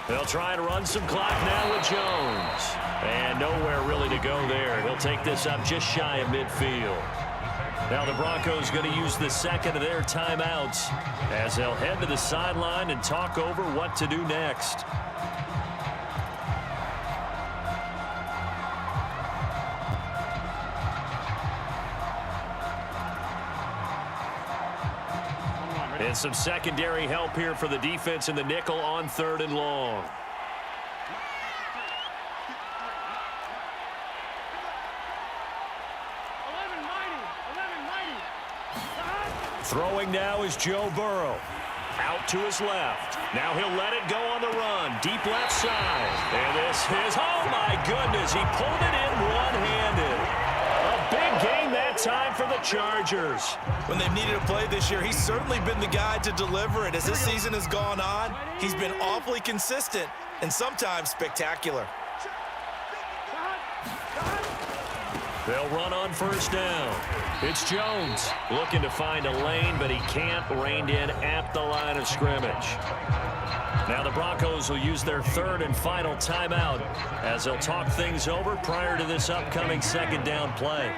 They'll try to run some clock now with Jones. And nowhere really to go there. He'll take this up just shy of midfield. Now the Broncos going to use the 2nd of their timeouts as they'll head to the sideline and talk over what to do next. And some secondary help here for the defense in the nickel on 3rd and long. Throwing now is Joe Burrow. Out to his left. Now he'll let it go on the run. Deep left side. And this is, oh my goodness, he pulled it in one-handed. A big game that time for the Chargers. When they've needed a play this year, he's certainly been the guy to deliver it. As this season has gone on, he's been awfully consistent and sometimes spectacular. They'll run on 1st down. It's Jones looking to find a lane, but he can't. Reined in at the line of scrimmage. Now the Broncos will use their 3rd and final timeout as they'll talk things over prior to this upcoming 2nd down play.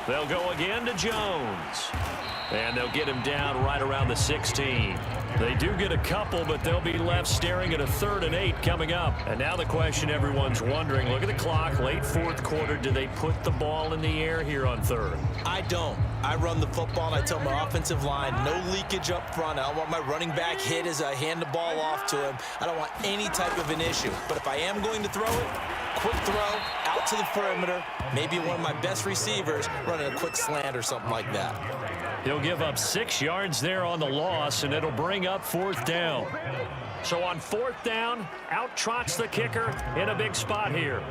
They'll go again to Jones. And they'll get him down right around the 16. They do get a couple, but they'll be left staring at a 3rd and 8 coming up. And now the question everyone's wondering, look at the clock, late 4th quarter. Do they put the ball in the air here on 3rd? I don't. I run the football, and I tell my offensive line, no leakage up front. I don't want my running back hit as I hand the ball off to him. I don't want any type of an issue. But if I am going to throw it, quick throw, out to the perimeter, maybe one of my best receivers running a quick slant or something like that. He'll give up 6 yards there on the loss, and it'll bring up 4th down. So on 4th down, out trots the kicker in a big spot here.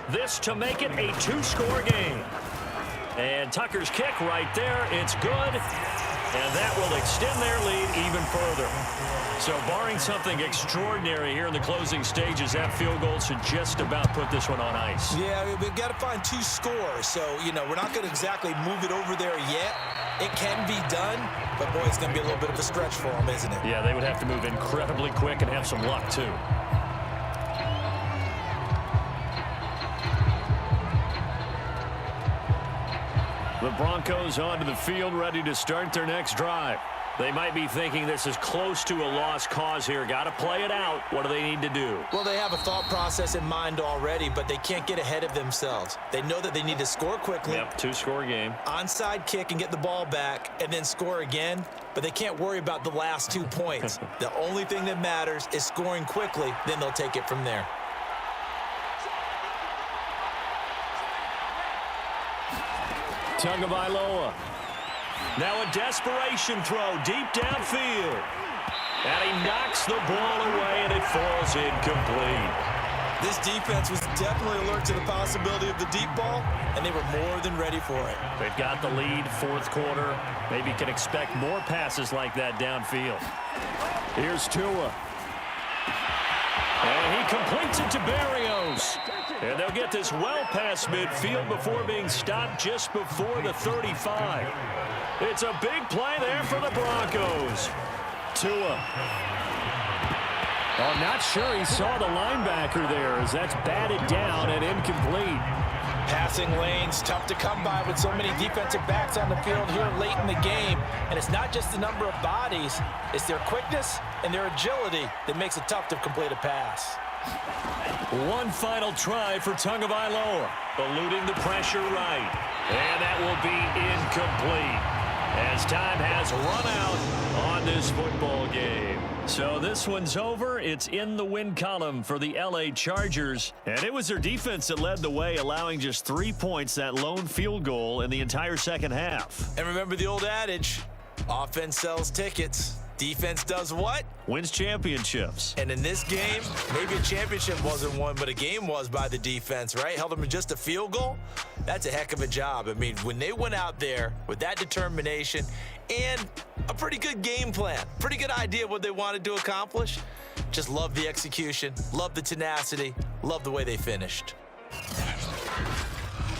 This to make it a 2-score game. And Tucker's kick right there, it's good. And that will extend their lead even further. So barring something extraordinary here in the closing stages, that field goal should just about put this one on ice. Yeah, we've got to find 2 scores. So, you know, we're not going to exactly move it over there yet. It can be done, but boy, it's going to be a little bit of a stretch for them, isn't it? Yeah, they would have to move incredibly quick and have some luck, too. The Broncos onto the field, ready to start their next drive. They might be thinking this is close to a lost cause here. Got to play it out. What do they need to do? Well, they have a thought process in mind already, but they can't get ahead of themselves. They know that they need to score quickly. Yep, two-score game. Onside kick and get the ball back and then score again, but they can't worry about the last 2 points. The only thing that matters is scoring quickly, then they'll take it from there. Tagovailoa. Now a desperation throw deep downfield. And he knocks the ball away, and it falls incomplete. This defense was definitely alert to the possibility of the deep ball, and they were more than ready for it. They've got the lead, fourth quarter. Maybe can expect more passes like that downfield. Here's Tua. And he completes it to Berrios. And they'll get this well past midfield before being stopped just before the 35. It's a big play there for the Broncos. Tua. I'm not sure he saw the linebacker there as that's batted down and incomplete. Passing lanes, tough to come by with so many defensive backs on the field here late in the game. And it's not just the number of bodies, it's their quickness and their agility that makes it tough to complete a pass. One final try for Tagovailoa, eluding the pressure right. And that will be incomplete as time has run out on this football game. So this one's over. It's in the win column for the LA Chargers. And it was their defense that led the way, allowing just 3 points, that lone field goal in the entire second half. And remember the old adage, offense sells tickets. Defense does what? Wins championships. And in this game, maybe a championship wasn't won, but a game was by the defense, right? Held them to just a field goal. That's a heck of a job. I mean, when they went out there with that determination and a pretty good game plan, pretty good idea what they wanted to accomplish, just love the execution, love the tenacity, love the way they finished.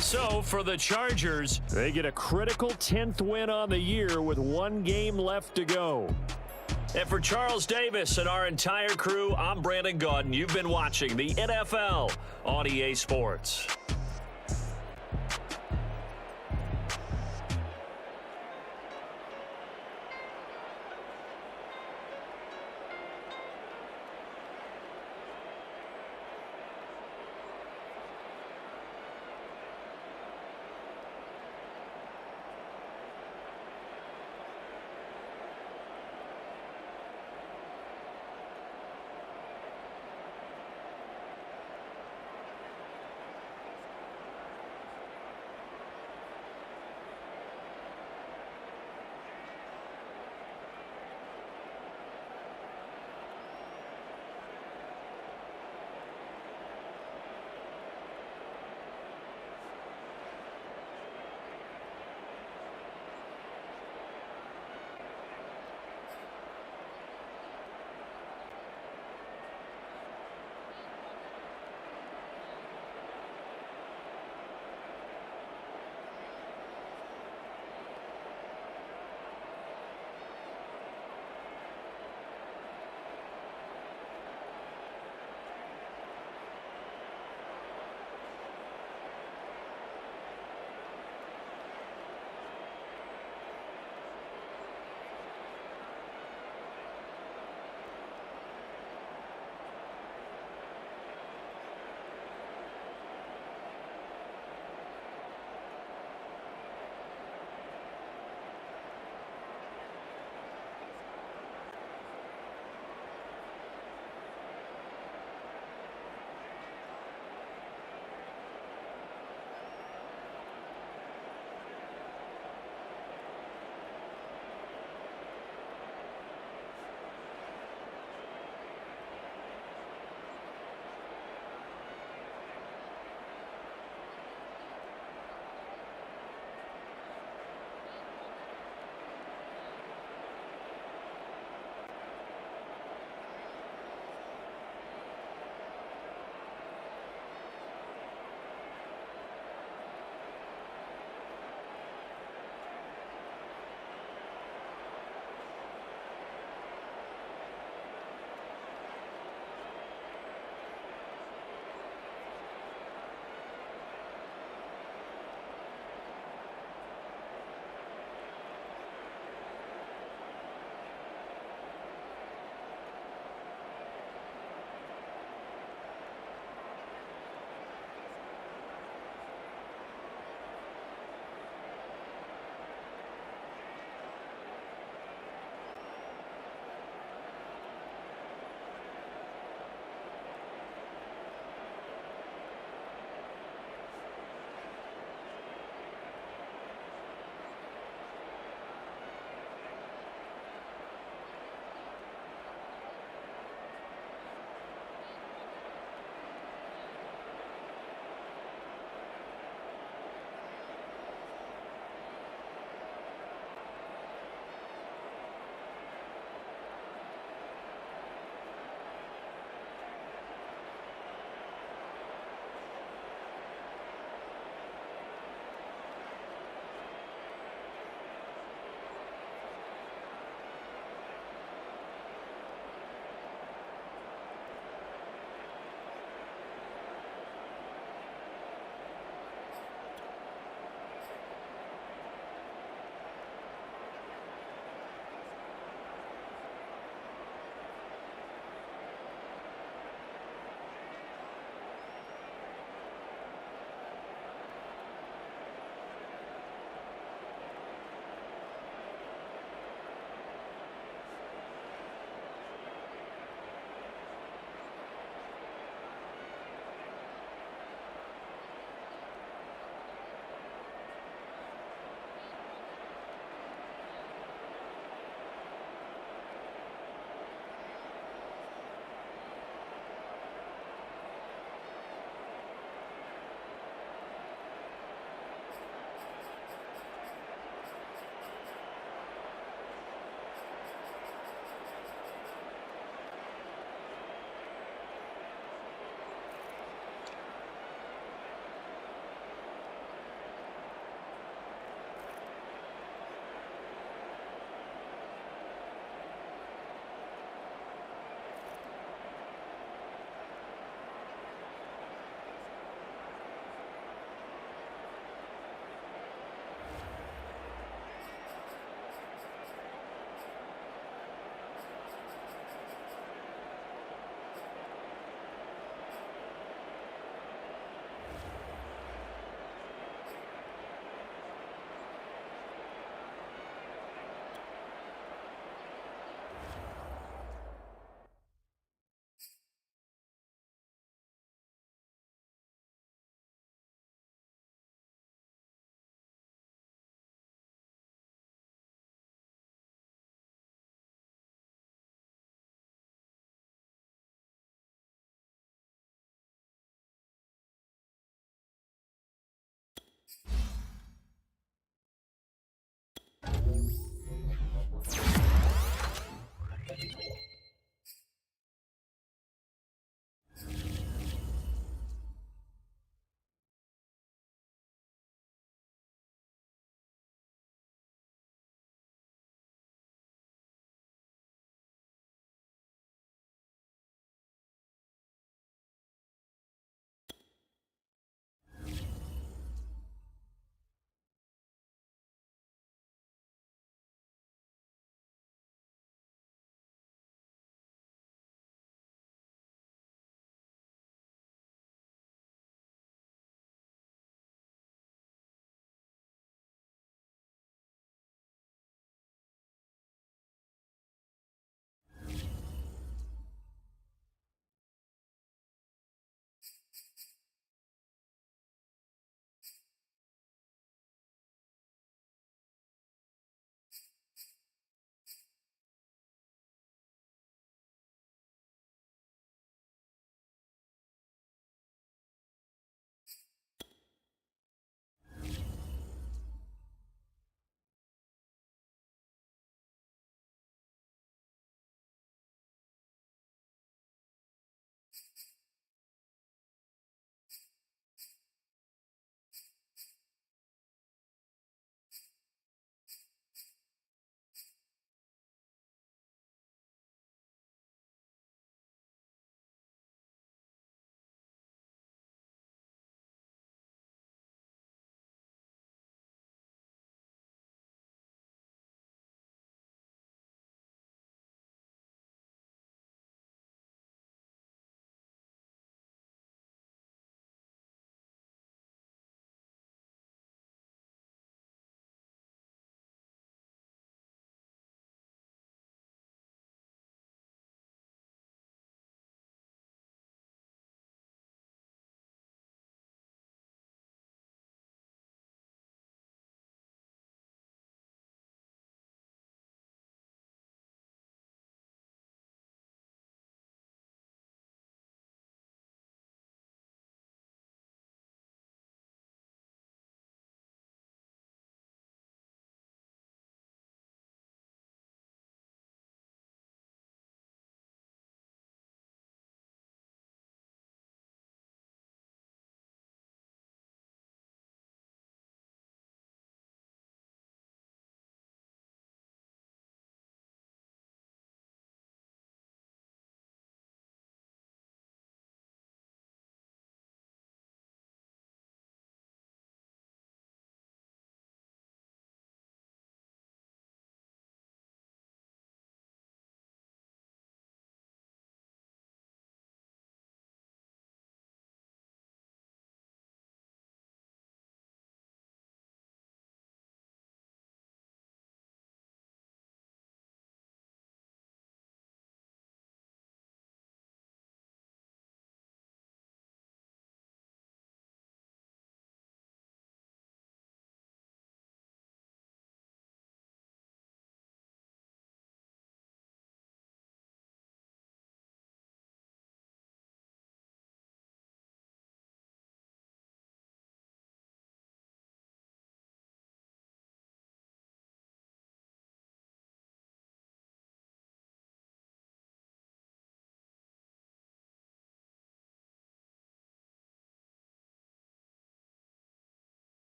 So for the Chargers, they get a critical 10th win on the year with one game left to go. And for Charles Davis and our entire crew, I'm Brandon Gaudin. You've been watching the NFL on EA Sports.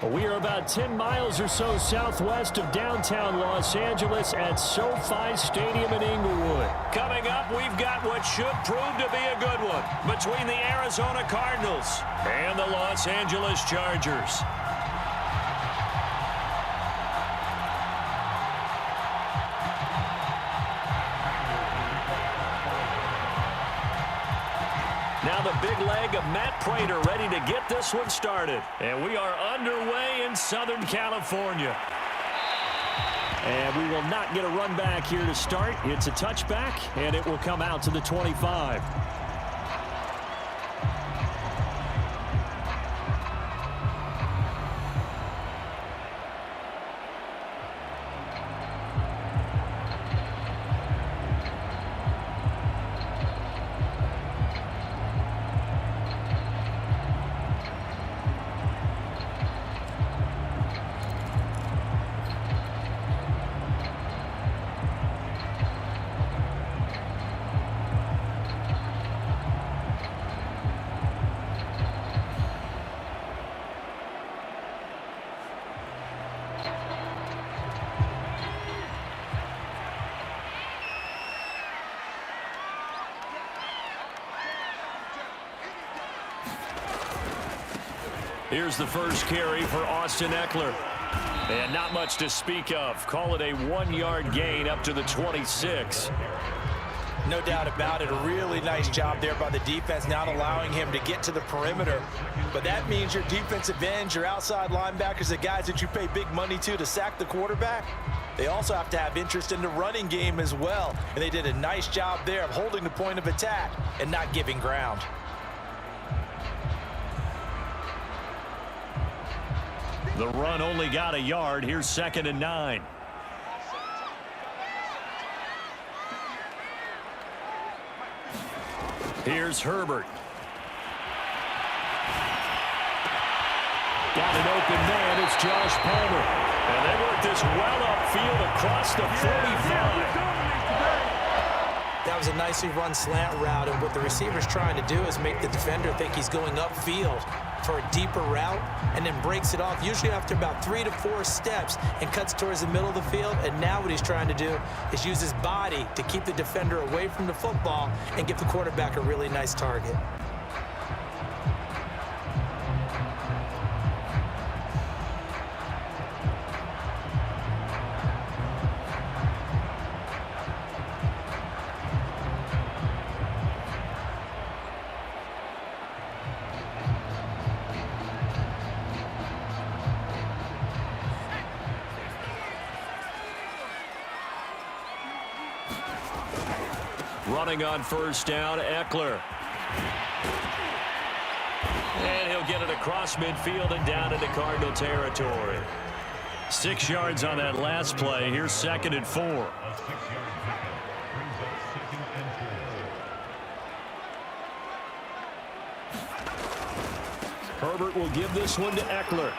We are about 10 miles or so southwest of downtown Los Angeles at SoFi Stadium in Inglewood. Coming up, we've got what should prove to be a good one between the Arizona Cardinals and the Los Angeles Chargers. Now the big leg of Matt Prater ready to get this one started. And we are underway in Southern California. And we will not get a run back here to start. It's a touchback, and it will come out to the 25. Here's the first carry for Austin Eckler. And not much to speak of. Call it a 1-yard gain up to the 26. No doubt about it. A really nice job there by the defense, not allowing him to get to the perimeter. But that means your defensive ends, your outside linebackers, the guys that you pay big money to sack the quarterback, they also have to have interest in the running game as well. And they did a nice job there of holding the point of attack and not giving ground. The run only got a yard. Here's 2nd and 9. Here's Herbert. Got an open man. It's Josh Palmer. And they work this well upfield across the 45. That was a nicely run slant route, and what the receiver's trying to do is make the defender think he's going upfield for a deeper route, and then breaks it off, usually after about 3 to 4 steps, and cuts towards the middle of the field. And now what he's trying to do is use his body to keep the defender away from the football and give the quarterback a really nice target. Running on first down, Eckler. And he'll get it across midfield and down into Cardinal territory. 6 yards on that last play. Here's 2nd and 4. Herbert will give this one to Eckler.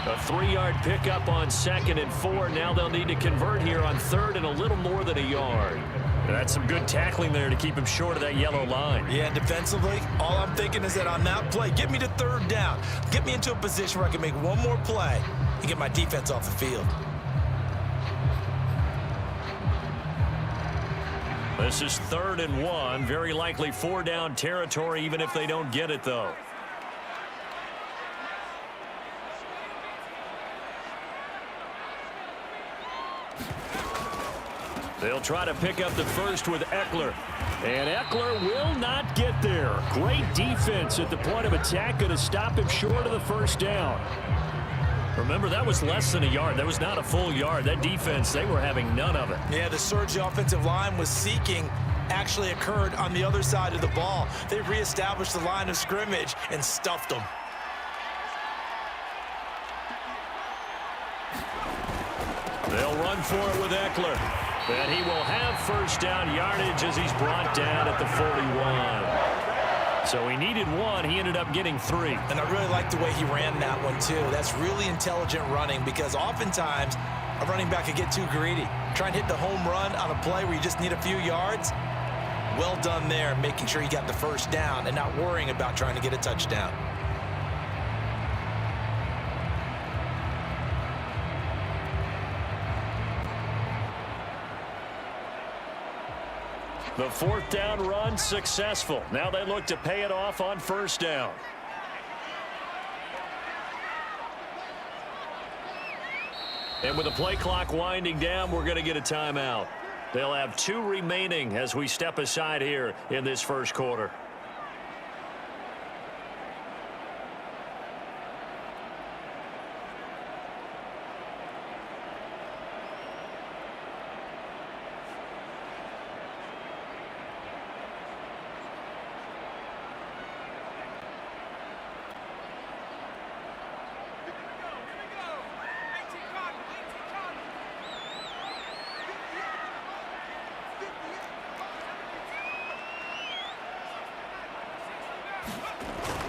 A 3-yard pickup on 2nd and 4. Now they'll need to convert here on 3rd and a little more than a yard. That's some good tackling there to keep him short of that yellow line. Yeah, defensively, all I'm thinking is that on that play, get me to 3rd down. Get me into a position where I can make one more play and get my defense off the field. This is 3rd and 1. Very likely 4-down territory, even if they don't get it, though. They'll try to pick up the first with Eckler. And Eckler will not get there. Great defense at the point of attack. Going to stop him short of the first down. Remember, that was less than a yard. That was not a full yard. That defense, they were having none of it. Yeah, the surge the offensive line was seeking actually occurred on the other side of the ball. They reestablished the line of scrimmage and stuffed them. They'll run for it with Eckler. And he will have first down yardage as he's brought down at the 41. So he needed 1. He ended up getting 3. And I really like the way he ran that one, too. That's really intelligent running, because oftentimes a running back could get too greedy. Try and hit the home run on a play where you just need a few yards. Well done there, making sure he got the first down and not worrying about trying to get a touchdown. The fourth down run successful. Now they look to pay it off on first down. And with the play clock winding down, we're going to get a timeout. They'll have 2 remaining as we step aside here in this first quarter.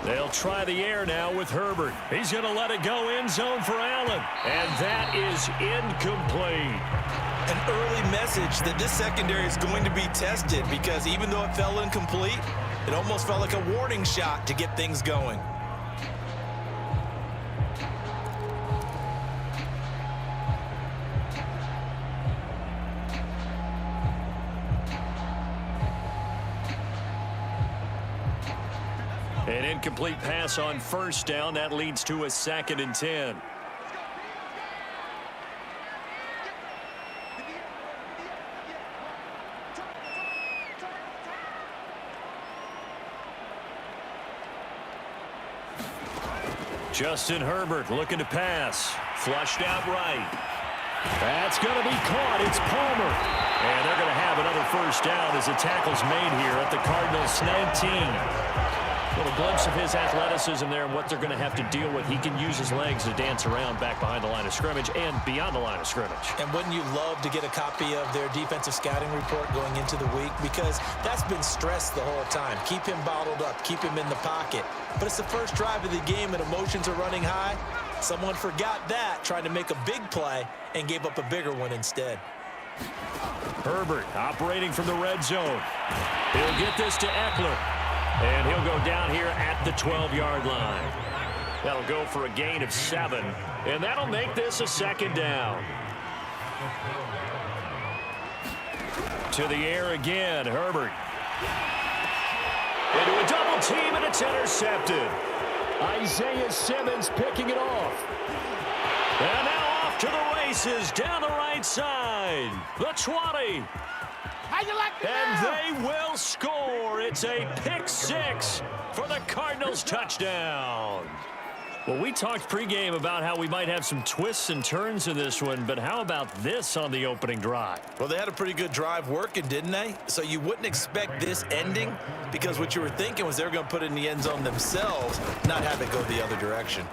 They'll try the air now with Herbert. He's going to let it go end zone for Allen. And that is incomplete. An early message that this secondary is going to be tested, because even though it fell incomplete, it almost felt like a warning shot to get things going. An incomplete pass on first down. That leads to a 2nd and 10. Justin Herbert looking to pass. Flushed out right. That's going to be caught. It's Palmer. And they're going to have another first down as the tackle's made here at the Cardinals' 19. A little glimpse of his athleticism there and what they're going to have to deal with. He can use his legs to dance around back behind the line of scrimmage and beyond the line of scrimmage. And wouldn't you love to get a copy of their defensive scouting report going into the week? Because that's been stressed the whole time. Keep him bottled up. Keep him in the pocket. But it's the first drive of the game and emotions are running high. Someone forgot that, trying to make a big play, and gave up a bigger one instead. Herbert operating from the red zone. He'll get this to Eckler. And he'll go down here at the 12-yard line. That'll go for a gain of 7. And that'll make this a 2nd down. To the air again, Herbert. Into a double team, and it's intercepted. Isaiah Simmons picking it off. And now off to the races down the right side. The 20. How you like the And now? they will score. It's a pick 6 for the Cardinals touchdown. Well, we talked pregame about how we might have some twists and turns in this one, but how about this on the opening drive? Well, they had a pretty good drive working, didn't they? So you wouldn't expect this ending, because what you were thinking was they were going to put it in the end zone themselves, not have it go the other direction.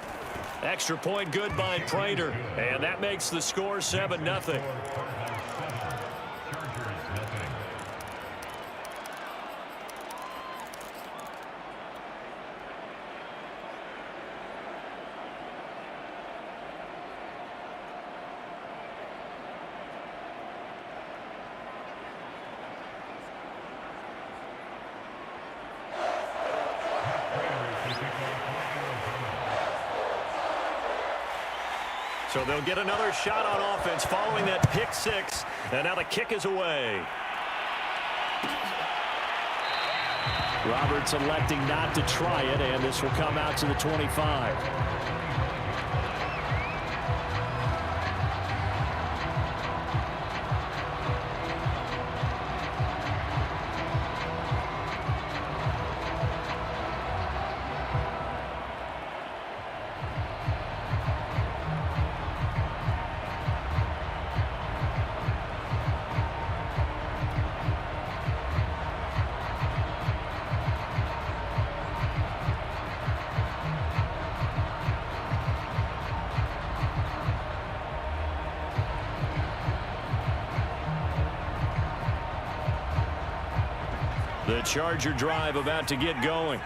Extra point good by Prater, and that makes the score 7-0. So they'll get another shot on offense following that pick 6. And now the kick is away. Roberts electing not to try it, and this will come out to the 25. The Charger drive about to get going.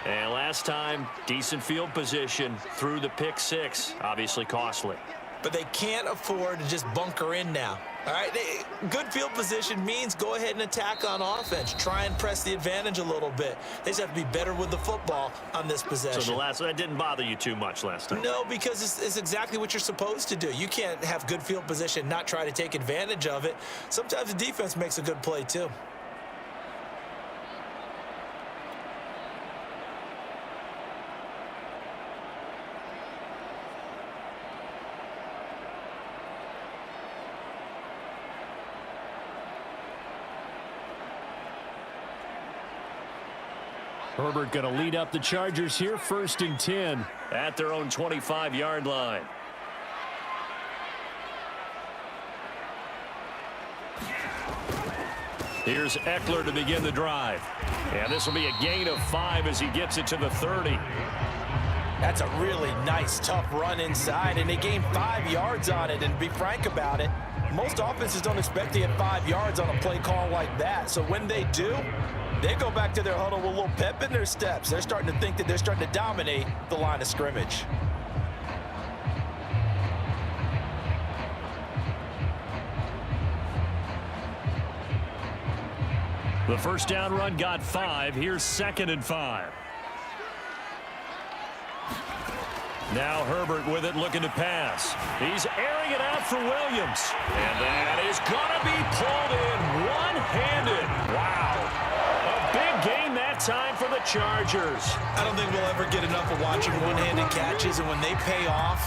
And last time, decent field position through the pick 6. Obviously costly. But they can't afford to just bunker in now. All right, good field position means go ahead and attack on offense. Try and press the advantage a little bit. They just have to be better with the football on this possession. So that didn't bother you too much last time? No, because it's exactly what you're supposed to do. You can't have good field position, not try to take advantage of it. Sometimes the defense makes a good play too. Herbert going to lead up the Chargers here, 1st and 10. At their own 25-yard line. Here's Eckler to begin the drive. And this will be a gain of 5 as he gets it to the 30. That's a really nice, tough run inside, and they gained 5 yards on it. And to be frank about it, most offenses don't expect to get 5 yards on a play call like that. So when they do, they go back to their huddle with a little pep in their steps. They're starting to think that they're starting to dominate the line of scrimmage. The first down run got 5. Here's 2nd and 5. Now Herbert with it, looking to pass. He's airing it out for Williams. And that is going to be pulled in one-handed. Wow. A big gain that time for the Chargers. I don't think we'll ever get enough of watching one-handed catches, and when they pay off,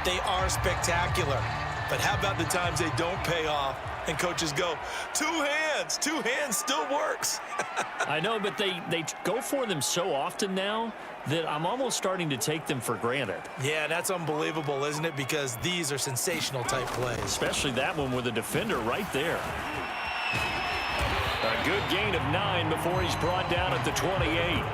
they are spectacular. But how about the times they don't pay off and coaches go, 2 hands, 2 hands still works. I know, but they go for them so often now that I'm almost starting to take them for granted. Yeah, that's unbelievable, isn't it? Because these are sensational type plays. Especially that one with a defender right there. A good gain of 9 before he's brought down at the 28.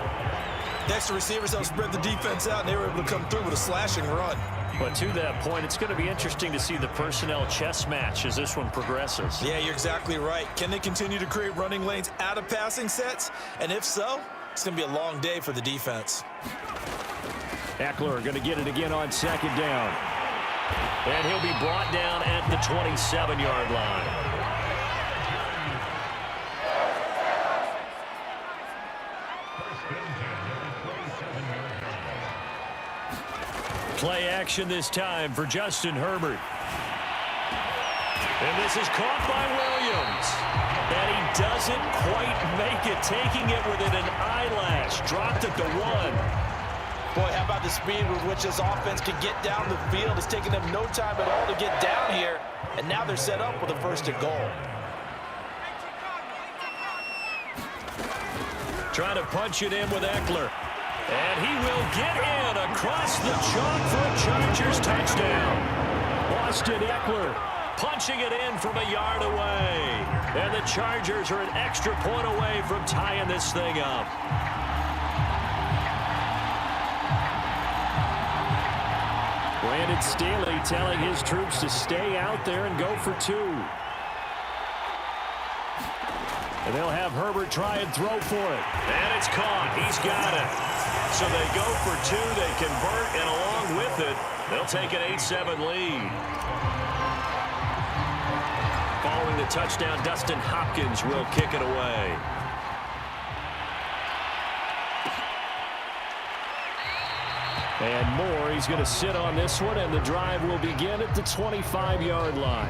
Next, the receivers help spread the defense out, and they were able to come through with a slashing run. But to that point, it's going to be interesting to see the personnel chess match as this one progresses. Yeah, you're exactly right. Can they continue to create running lanes out of passing sets? And if so, it's going to be a long day for the defense. Eckler going to get it again on 2nd down. And he'll be brought down at the 27-yard line. Play action this time for Justin Herbert. And this is caught by Williams. And he doesn't quite make it, taking it within an eyelash. Dropped at the 1. Boy, how about the speed with which this offense can get down the field? It's taken them no time at all to get down here. And now they're set up with a 1st and goal. Trying to punch it in with Eckler. And he will get in across the chalk for a Chargers touchdown. Austin Eckler punching it in from a yard away. And the Chargers are an extra point away from tying this thing up. Brandon Staley telling his troops to stay out there and go for 2. And they'll have Herbert try and throw for it. And it's caught. He's got it. So they go for 2, they convert, and along with it, they'll take an 8-7 lead. Following the touchdown, Dustin Hopkins will kick it away. And Moore, he's going to sit on this one, and the drive will begin at the 25-yard line.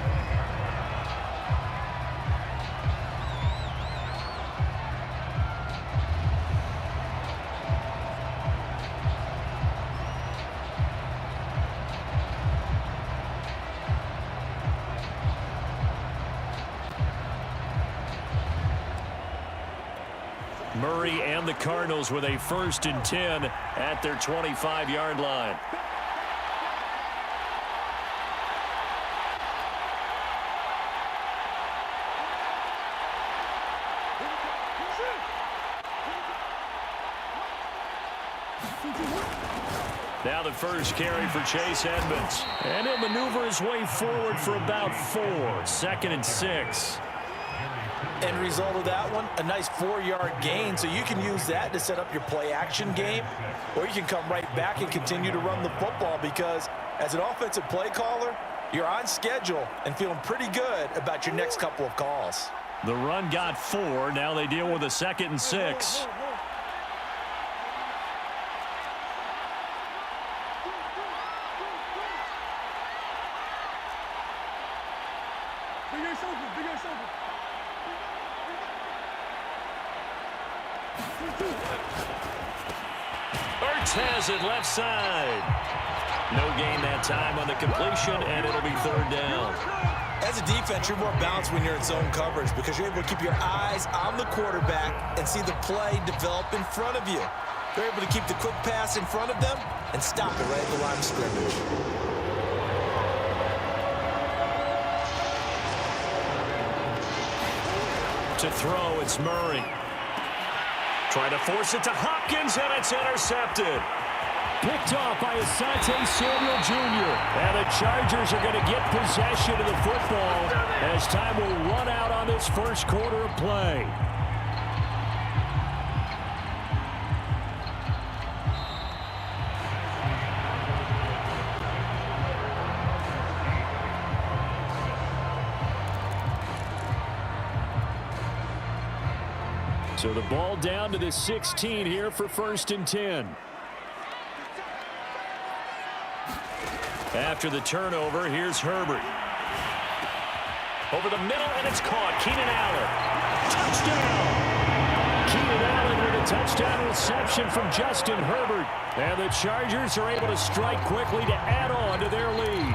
Murray and the Cardinals with a 1st and 10 at their 25-yard line. Now the first carry for Chase Edmonds. And he'll maneuver his way forward for about 4. 2nd and 6. End result of that one, a nice 4-yard gain. So you can use that to set up your play-action game, or you can come right back and continue to run the football because as an offensive play caller, you're on schedule and feeling pretty good about your next couple of calls. The run got 4. Now they deal with a 2nd and 6. Has it left side. No gain that time on the completion, and it'll be 3rd down. As a defense, you're more balanced when you're in zone coverage because you're able to keep your eyes on the quarterback and see the play develop in front of you. They're able to keep the quick pass in front of them and stop it right at the line of scrimmage. To throw, it's Murray. Trying to force it to Hopkins, and it's intercepted. Picked off by Asante Samuel Jr. And the Chargers are going to get possession of the football as time will run out on this first quarter of play. So the ball down to the 16 here for 1st and 10. After the turnover, here's Herbert. Over the middle, and it's caught. Keenan Allen. Touchdown! Keenan Allen with a touchdown reception from Justin Herbert. And the Chargers are able to strike quickly to add on to their lead.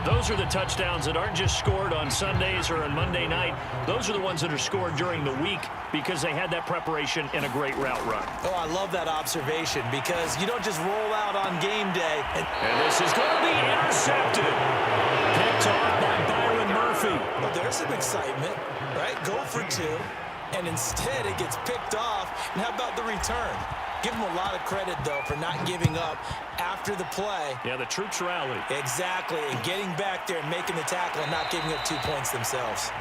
Those are the touchdowns that aren't just scored on Sundays or on Monday night. Those are the ones that are scored during the week because they had that preparation and a great route run. Oh, I love that observation because you don't just roll out on game day. And this is going to be intercepted. Picked off by Byron Murphy. Well, there's some excitement, right? Go for 2. And instead it gets picked off. And how about the return? Give him a lot of credit, though, for not giving up after the play. Yeah, the troops rallied. Exactly, and getting back there and making the tackle and not giving up 2 points themselves.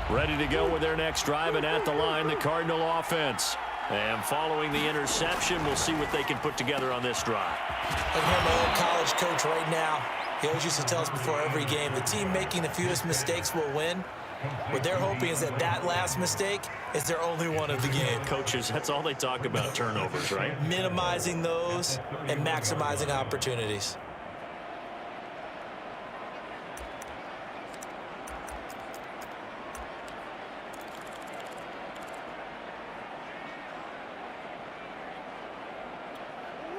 Ready to go with their next drive, and at the line, the Cardinal offense. And following the interception, we'll see what they can put together on this drive. I can hear my old college coach right now. He always used to tell us before every game, the team making the fewest mistakes will win. What they're hoping is that that last mistake is their only one of the game. Coaches, that's all they talk about, turnovers, right? Minimizing those and maximizing opportunities.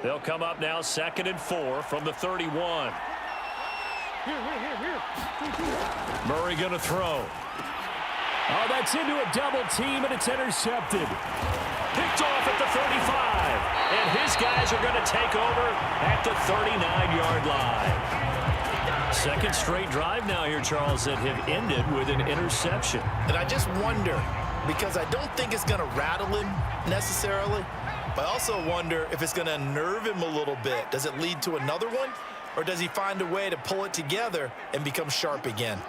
They'll come up now 2nd and 4 from the 31. Murray going to throw. Oh, that's into a double team, and it's intercepted. Picked off at the 35. And his guys are going to take over at the 39-yard line. Second straight drive now here, Charles, that have ended with an interception. And I just wonder, because I don't think it's going to rattle him necessarily, but I also wonder if it's going to unnerve him a little bit. Does it lead to another one? Or does he find a way to pull it together and become sharp again?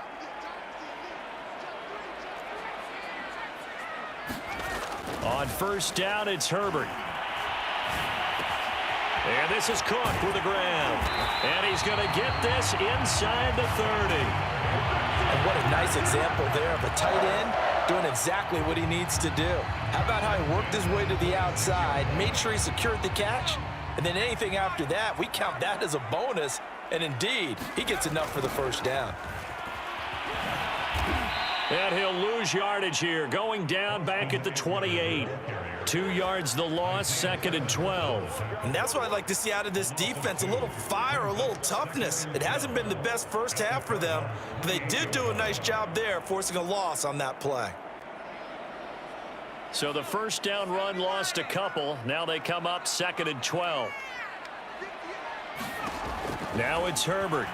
On 1st down, it's Herbert. And this is Cook with the grab. And he's going to get this inside the 30. And what a nice example there of a tight end doing exactly what he needs to do. How about how he worked his way to the outside, made sure he secured the catch, and then anything after that, we count that as a bonus. And indeed, he gets enough for the 1st down. And he'll lose yardage here, going down back at the 28. 2 yards the loss, 2nd and 12. And that's what I'd like to see out of this defense, a little fire, a little toughness. It hasn't been the best first half for them, but they did do a nice job there, forcing a loss on that play. So the 1st down run lost a couple. Now they come up 2nd and 12. Now it's Herbert.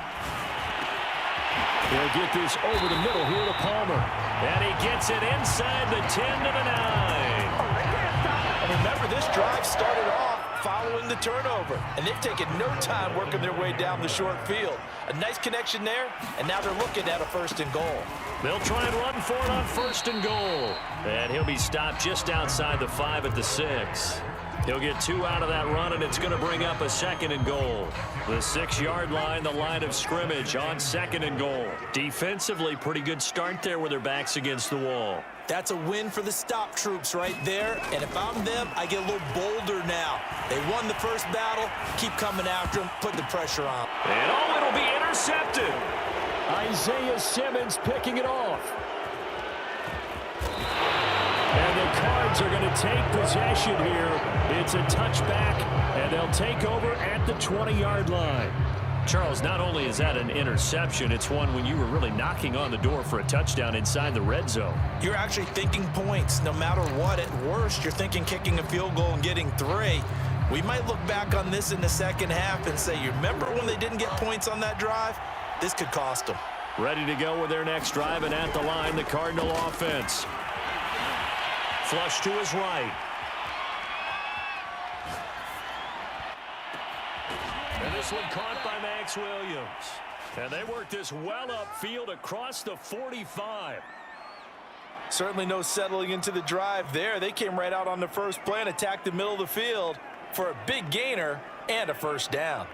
He'll get this over the middle here to Palmer. And he gets it inside the 10 to the 9. And remember, this drive started off following the turnover. And they've taken no time working their way down the short field. A nice connection there, and now they're looking at a 1st and goal. They'll try and run for it on 1st and goal. And he'll be stopped just outside the 5 at the 6. He'll get 2 out of that run, and it's going to bring up a 2nd and goal. The 6-yard line, the line of scrimmage on 2nd and goal. Defensively, pretty good start there with their backs against the wall. That's a win for the stop troops right there. And if I'm them, I get a little bolder now. They won the first battle. Keep coming after them. Put the pressure on. And it'll be intercepted. Isaiah Simmons picking it off. And the Cards are going to take possession here. It's a touchback, and they'll take over at the 20-yard line. Charles, not only is that an interception, it's one when you were really knocking on the door for a touchdown inside the red zone. You're actually thinking points no matter what. At worst, you're thinking kicking a field goal and getting 3. We might look back on this in the second half and say, you remember when they didn't get points on that drive? This could cost them. Ready to go with their next drive, and at the line, the Cardinal offense. Flush to his right. And this one caught by Max Williams. And they work this well upfield across the 45. Certainly no settling into the drive there. They came right out on the first play and attacked the middle of the field for a big gainer and a first down.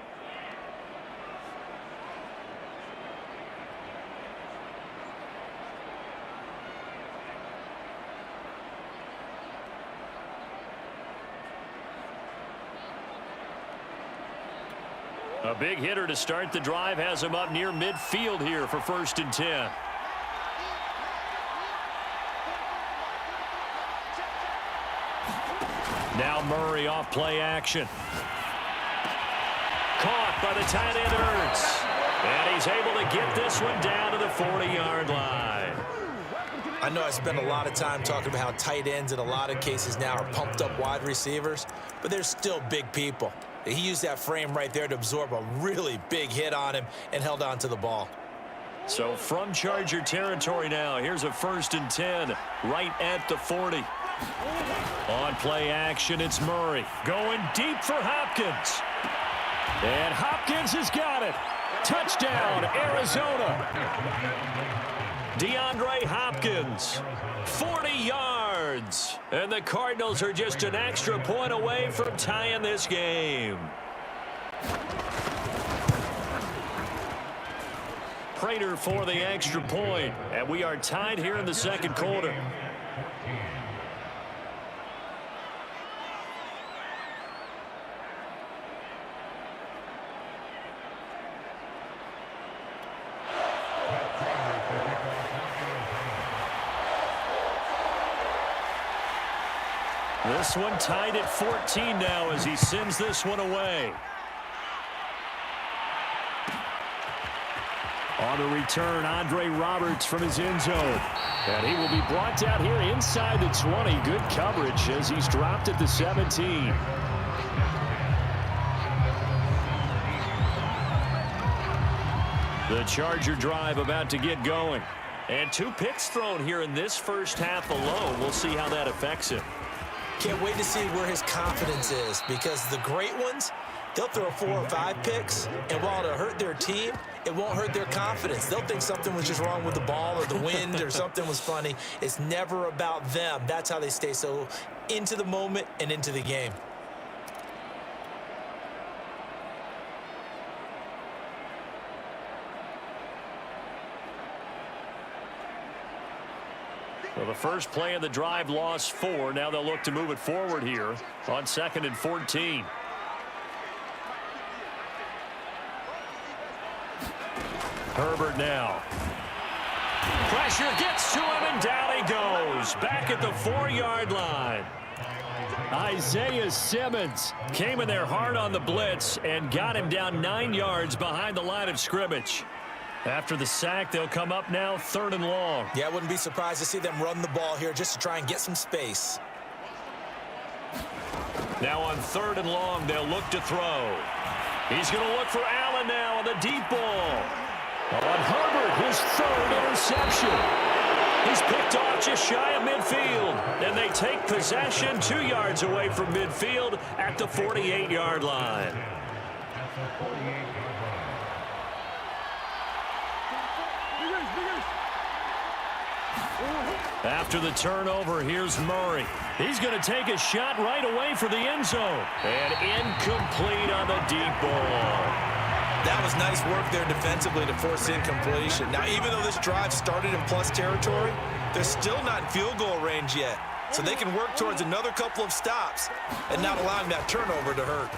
A big hitter to start the drive has him up near midfield here for 1st and 10. Now Murray off play action. Caught by the tight end Ertz. And he's able to get this one down to the 40-yard line. I know I spend a lot of time talking about how tight ends in a lot of cases now are pumped up wide receivers, but they're still big people. He used that frame right there to absorb a really big hit on him and held on to the ball. So from Charger territory now, here's a 1st and 10 right at the 40. On play action, it's Murray going deep for Hopkins. And Hopkins has got it. Touchdown, Arizona. DeAndre Hopkins, 40 yards. And the Cardinals are just an extra point away from tying this game. Prater for the extra point. And we are tied here in the 2nd quarter. This one tied at 14 now as he sends this one away. On the return, Andre Roberts from his end zone. And he will be brought down here inside the 20. Good coverage as he's dropped at the 17. The Charger drive about to get going. And 2 picks thrown here in this first half alone. We'll see how that affects him. Can't wait to see where his confidence is, because the great ones, they'll throw 4 or 5 picks, and while it'll hurt their team, it won't hurt their confidence. They'll think something was just wrong with the ball or the wind or something was funny. It's never about them. That's how they stay so into the moment and into the game. Well, the first play of the drive lost 4. Now they'll look to move it forward here on 2nd and 14. Herbert now. Pressure gets to him, and down he goes. Back at the 4-yard line. Isaiah Simmons came in there hard on the blitz and got him down 9 yards behind the line of scrimmage. After the sack, they'll come up now 3rd and long. Yeah, I wouldn't be surprised to see them run the ball here just to try and get some space. Now on 3rd and long, they'll look to throw. He's going to look for Allen now on the deep ball. On Herbert, his 3rd interception. He's picked off just shy of midfield. And they take possession 2 yards away from midfield at the 48-yard line. After the turnover, here's Murray. He's going to take a shot right away for the end zone. And incomplete on the deep ball. That was nice work there defensively to force incompletion. Now, even though this drive started in plus territory, they're still not in field goal range yet. So they can work towards another couple of stops and not allowing that turnover to hurt.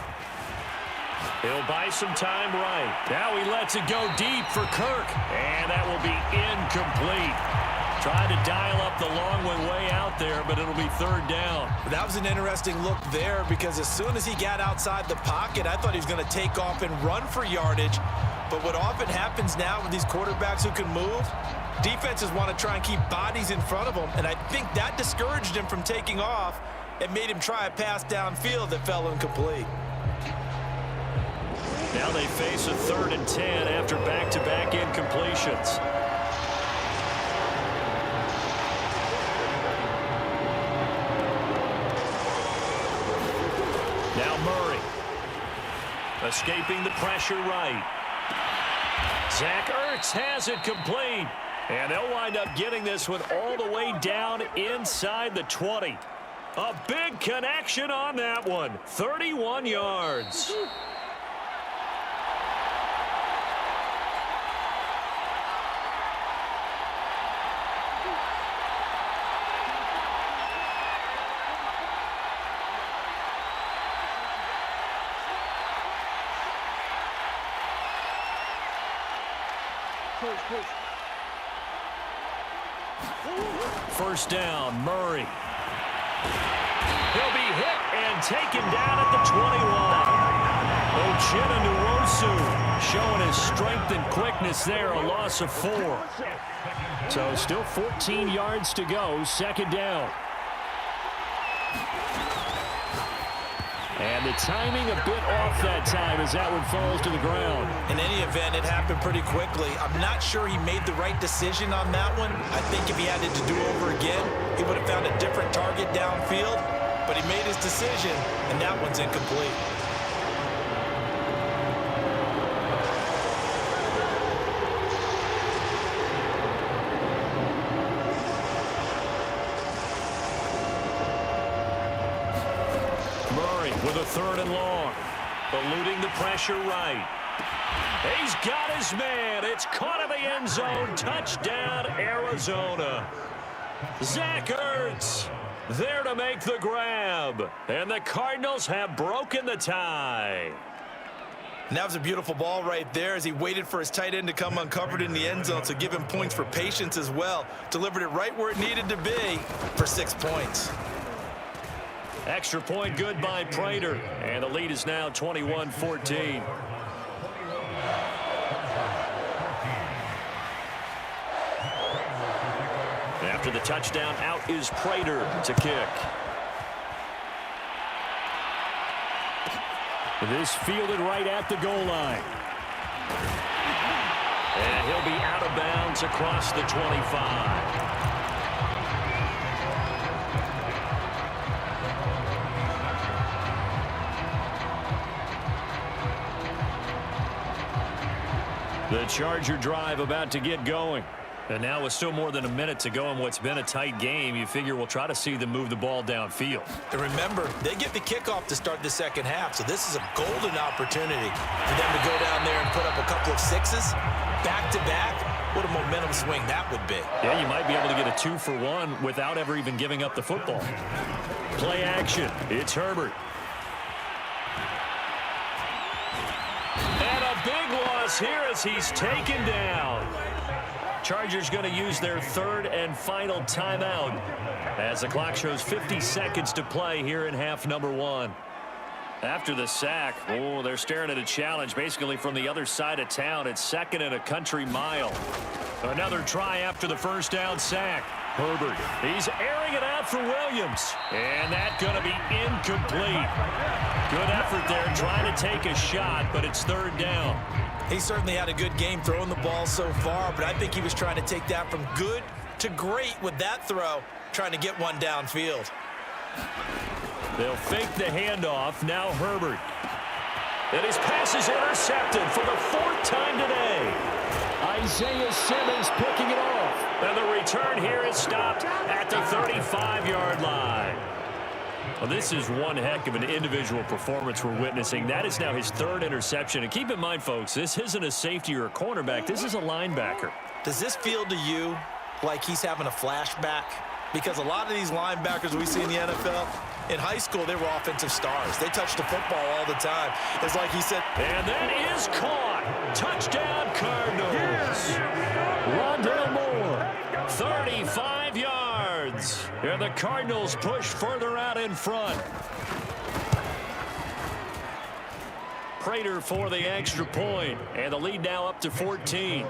He'll buy some time right. Now he lets it go deep for Kirk. And that will be incomplete. Trying to dial up the long one way out there, but it'll be third down. That was an interesting look there because as soon as he got outside the pocket, I thought he was going to take off and run for yardage. But what often happens now with these quarterbacks who can move, defenses want to try and keep bodies in front of them, and I think that discouraged him from taking off and made him try a pass downfield that fell incomplete. Now they face a 3rd and 10 after back-to-back incompletions. Now Murray, escaping the pressure right. Zach Ertz has it complete. And they'll wind up getting this one all the way down inside the 20. A big connection on that one. 31 yards. First down, Murray. He'll be hit and taken down at the 21. Uchenna Nwosu showing his strength and quickness there, a loss of 4. So still 14 yards to go, second down. And the timing a bit off that time as that one falls to the ground. In any event, it happened pretty quickly. I'm not sure he made the right decision on that one. I think if he had it to do over again, he would have found a different target downfield. But he made his decision, and that one's incomplete. With a 3rd and long. Eluding the pressure right. He's got his man. It's caught in the end zone. Touchdown, Arizona. Zach Ertz there to make the grab. And the Cardinals have broken the tie. And that was a beautiful ball right there as he waited for his tight end to come uncovered in the end zone, so give him points for patience as well. Delivered it right where it needed to be for 6 points. Extra point good by Prater. And the lead is now 21-14. After the touchdown, out is Prater to kick. This fielded right at the goal line. And he'll be out of bounds across the 25. The Charger drive about to get going. And now with still more than a minute to go in what's been a tight game, you figure we'll try to see them move the ball downfield. And remember, they get the kickoff to start the second half, so this is a golden opportunity for them to go down there and put up a couple of sixes back-to-back. What a momentum swing that would be. Yeah, you might be able to get a 2-for-1 without ever even giving up the football. Play action. It's Herbert. And a big loss here as he's taken down. Chargers going to use their 3rd and final timeout as the clock shows 50 seconds to play here in half number 1. After the sack, they're staring at a challenge basically from the other side of town. It's 2nd and a country mile. Another try after the first down sack. Herbert, he's airing it out for Williams. And that's going to be incomplete. Good effort there trying to take a shot, but it's 3rd down. He certainly had a good game throwing the ball so far, but I think he was trying to take that from good to great with that throw, trying to get one downfield. They'll fake the handoff. Now Herbert. And his pass is intercepted for the 4th time today. Isaiah Simmons picking it off. And the return here is stopped at the 35-yard line. Well, this is one heck of an individual performance we're witnessing. That is now his third interception. And keep in mind, folks, this isn't a safety or a cornerback. This is a linebacker. Does this feel to you like he's having a flashback? Because a lot of these linebackers we see in the NFL, in high school, they were offensive stars. They touched the football all the time. It's like he said. And that is caught. Touchdown, Cardinals. Rondale Moore. 35 yards. And the Cardinals push further out in front. Prater for the extra point. And the lead now up to 14.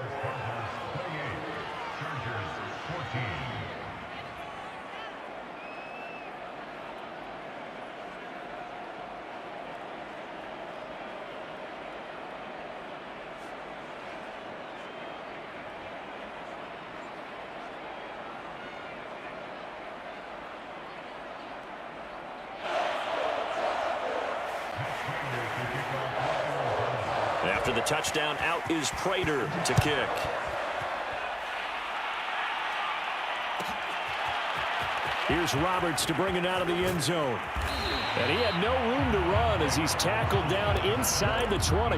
After the touchdown, out is Prater to kick. Here's Roberts to bring it out of the end zone. And he had no room to run as he's tackled down inside the 20.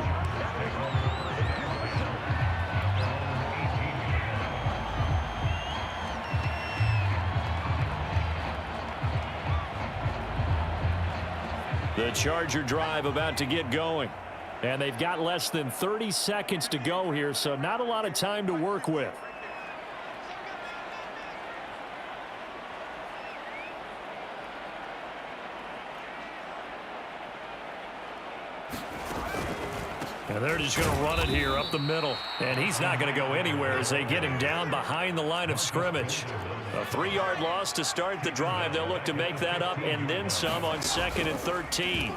The Charger drive about to get going. And they've got less than 30 seconds to go here, so not a lot of time to work with. And they're just going to run it here up the middle. And he's not going to go anywhere as they get him down behind the line of scrimmage. A 3-yard loss to start the drive. They'll look to make that up and then some on 2nd and 13.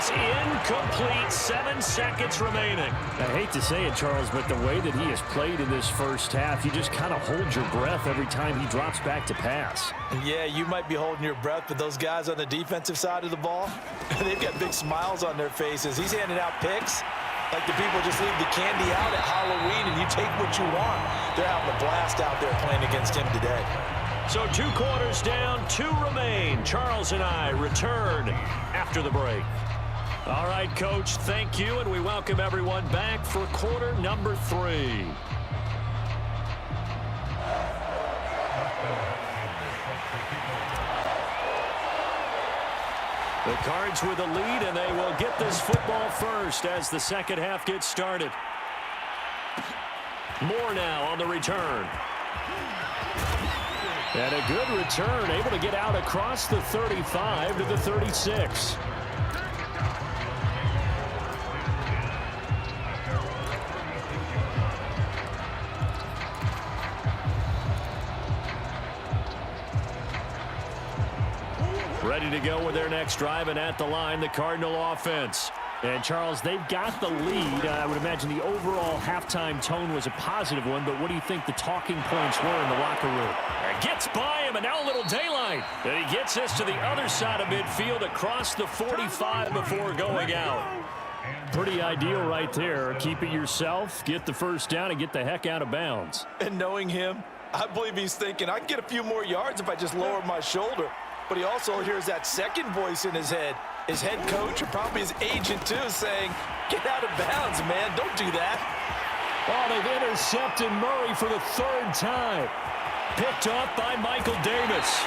Incomplete. 7 seconds remaining. I hate to say it, Charles, but the way that he has played in this first half, you just kind of hold your breath every time he drops back to pass. Yeah, you might be holding your breath, but those guys on the defensive side of the ball, they've got big smiles on their faces. He's handing out picks like the people just leave the candy out at Halloween and you take what you want. They're having a blast out there playing against him today. So 2 quarters down, 2 remain. Charles and I return after the break. All right, Coach, thank you, and we welcome everyone back for quarter number 3. The Cards with the lead, and they will get this football first as the second half gets started. Moore now on the return. And a good return, able to get out across the 35 to the 36. Ready to go with their next drive, and at the line, the Cardinal offense. And, Charles, they've got the lead. I would imagine the overall halftime tone was a positive one, but what do you think the talking points were in the locker room? It gets by him, and now a little daylight. And he gets this to the other side of midfield across the 45 before going out. Pretty ideal right there. Keep it yourself, get the first down, and get the heck out of bounds. And knowing him, I believe he's thinking, I can get a few more yards if I just lower my shoulder. But he also hears that second voice in his head. His head coach, or probably his agent too, saying, get out of bounds, man. Don't do that. Oh, they've intercepted Murray for the 3rd time. Picked off by Michael Davis.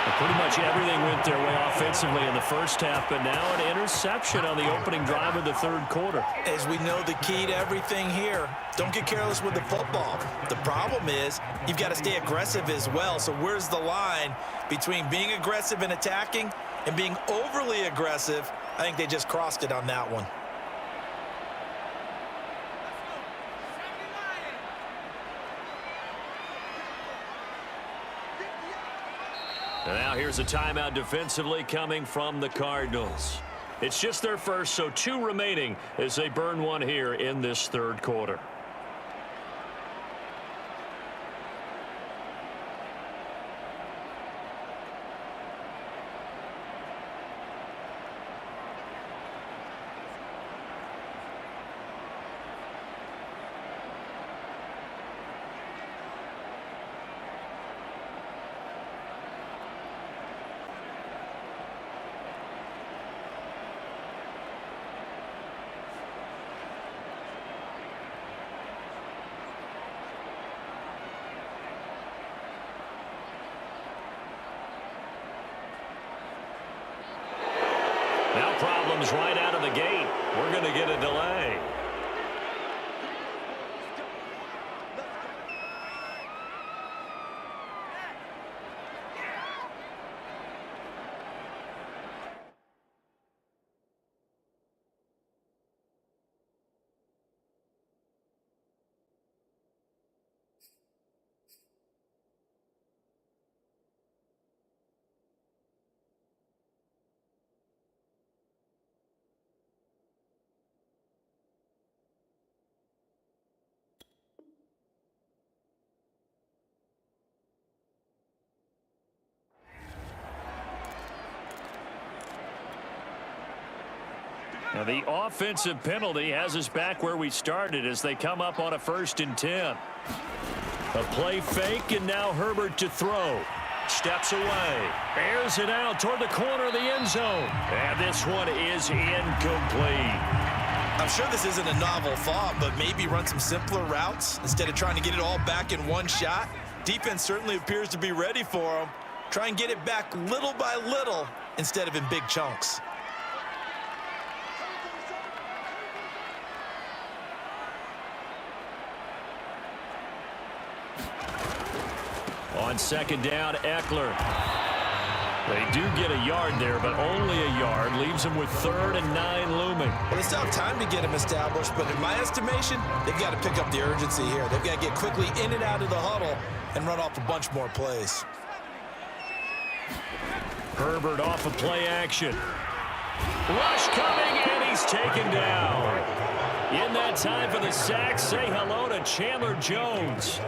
Well, pretty much everything went their way offensively in the first half, but now an interception on the opening drive of the 3rd quarter. As we know, the key to everything here, don't get careless with the football. The problem is you've got to stay aggressive as well. So where's the line between being aggressive and attacking and being overly aggressive? I think they just crossed it on that one. And now here's a timeout defensively coming from the Cardinals. It's just their first, so 2 remaining as they burn one here in this 3rd quarter. comes right out of the gate. We're going to get a delay. Now the offensive penalty has us back where we started as they come up on a 1st and 10. A play fake, and now Herbert to throw. Steps away. Airs it out toward the corner of the end zone. And this one is incomplete. I'm sure this isn't a novel thought, but maybe run some simpler routes instead of trying to get it all back in one shot. Defense certainly appears to be ready for him. Try and get it back little by little instead of in big chunks. On 2nd down, Eckler. They do get a yard there, but only a yard. Leaves them with 3rd and 9 looming. Well, they still have time to get him established, but in my estimation, they've got to pick up the urgency here. They've got to get quickly in and out of the huddle and run off a bunch more plays. Herbert off of play action. Rush coming, and he's taken down. In that time for the sack, say hello to Chandler Jones.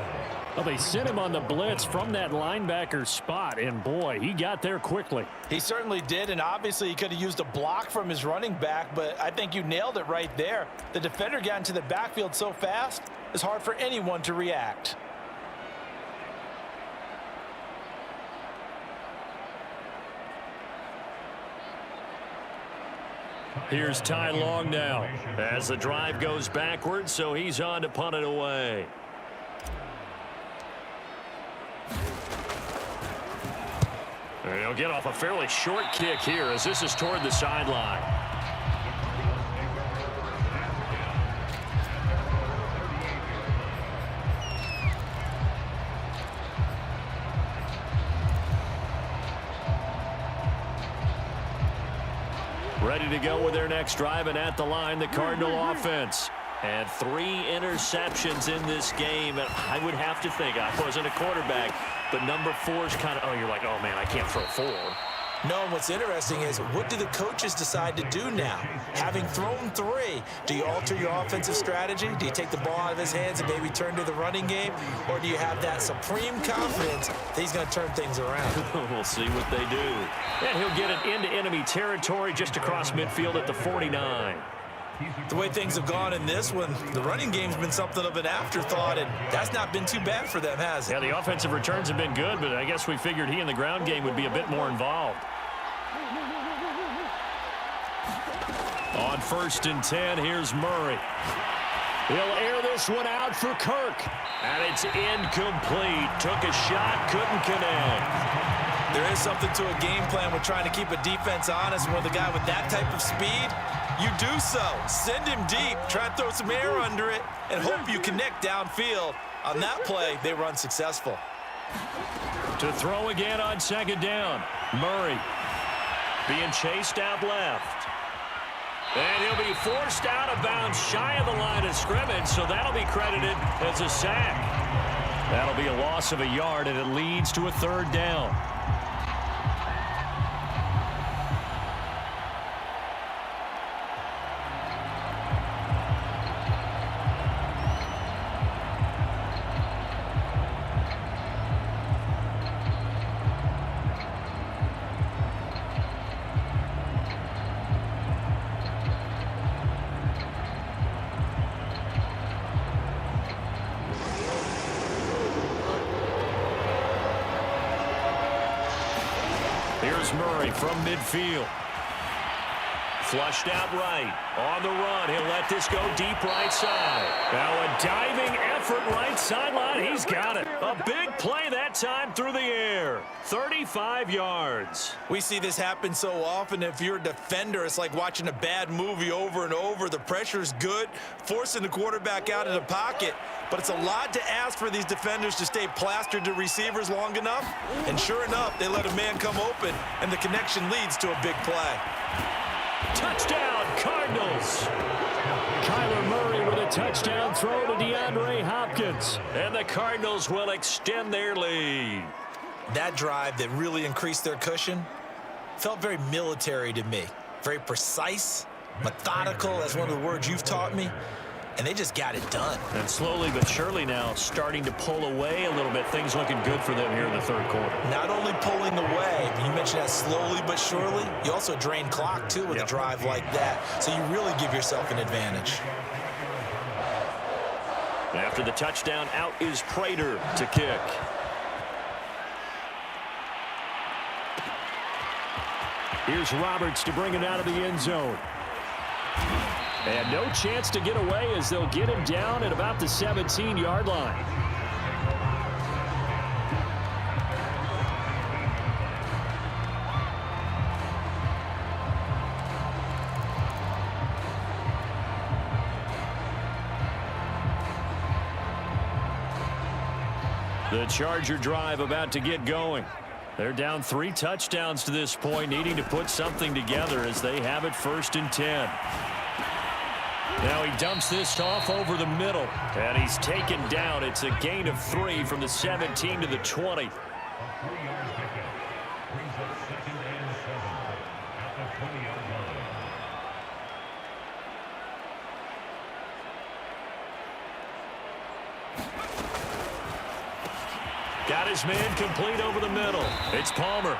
Well, they sent him on the blitz from that linebacker spot, and boy, he got there quickly. He certainly did, and obviously he could have used a block from his running back, but I think you nailed it right there. The defender got into the backfield so fast, it's hard for anyone to react. Here's Ty Long now as the drive goes backwards, so he's on to punt it away. And he'll get off a fairly short kick here as this is toward the sideline. Ready to go with their next drive, and at the line, the Cardinal offense. And 3 interceptions in this game. And I would have to think, I wasn't a quarterback, but number 4 is kind of, oh, you're like, oh, man, I can't throw 4. No, and what's interesting is, what do the coaches decide to do now? Having thrown 3, do you alter your offensive strategy? Do you take the ball out of his hands and maybe turn to the running game? Or do you have that supreme confidence that he's going to turn things around? We'll see what they do. And he'll get it into enemy territory just across midfield at the 49. The way things have gone in this one, the running game's been something of an afterthought, and that's not been too bad for them, has it? Yeah, the offensive returns have been good, but I guess we figured he in the ground game would be a bit more involved. On 1st and 10, here's Murray. He'll air this one out for Kirk. And it's incomplete. Took a shot, couldn't connect. There is something to a game plan with trying to keep a defense honest. With a guy with that type of speed, you do so. Send him deep, try and throw some air under it, and hope you connect downfield. On that play, they were unsuccessful. To throw again on 2nd down. Murray being chased out left. And he'll be forced out of bounds shy of the line of scrimmage, so that'll be credited as a sack. That'll be a loss of a yard, and it leads to a 3rd down. Here's Murray from midfield. Flushed out right. On the run. He'll let this go deep right side. Now a diving effort right sideline. He's got it. A big play that time through the air. 35 yards. We see this happen so often. If you're a defender, it's like watching a bad movie over and over. The pressure is good, forcing the quarterback out of the pocket. But it's a lot to ask for these defenders to stay plastered to receivers long enough. And sure enough, they let a man come open, and the connection leads to a big play. Touchdown, Cardinals. Kyler Murray with a touchdown throw to DeAndre Hopkins. And the Cardinals will extend their lead. That drive that really increased their cushion felt very military to me. Very precise, methodical, that's one of the words you've taught me. And they just got it done. And slowly but surely now starting to pull away a little bit. Things looking good for them here in the third quarter. Not only pulling away, but you mentioned that slowly but surely, you also drain clock, too, with a drive like that. So you really give yourself an advantage. After the touchdown, out is Prater to kick. Here's Roberts to bring it out of the end zone. And no chance to get away as they'll get him down at about the 17-yard line. The Charger drive about to get going. They're down 3 touchdowns to this point, needing to put something together as they have it 1st and 10. Now he dumps this off over the middle, and he's taken down. It's a gain of 3 from the 17 to the 20. Got his man complete over the middle. It's Palmer.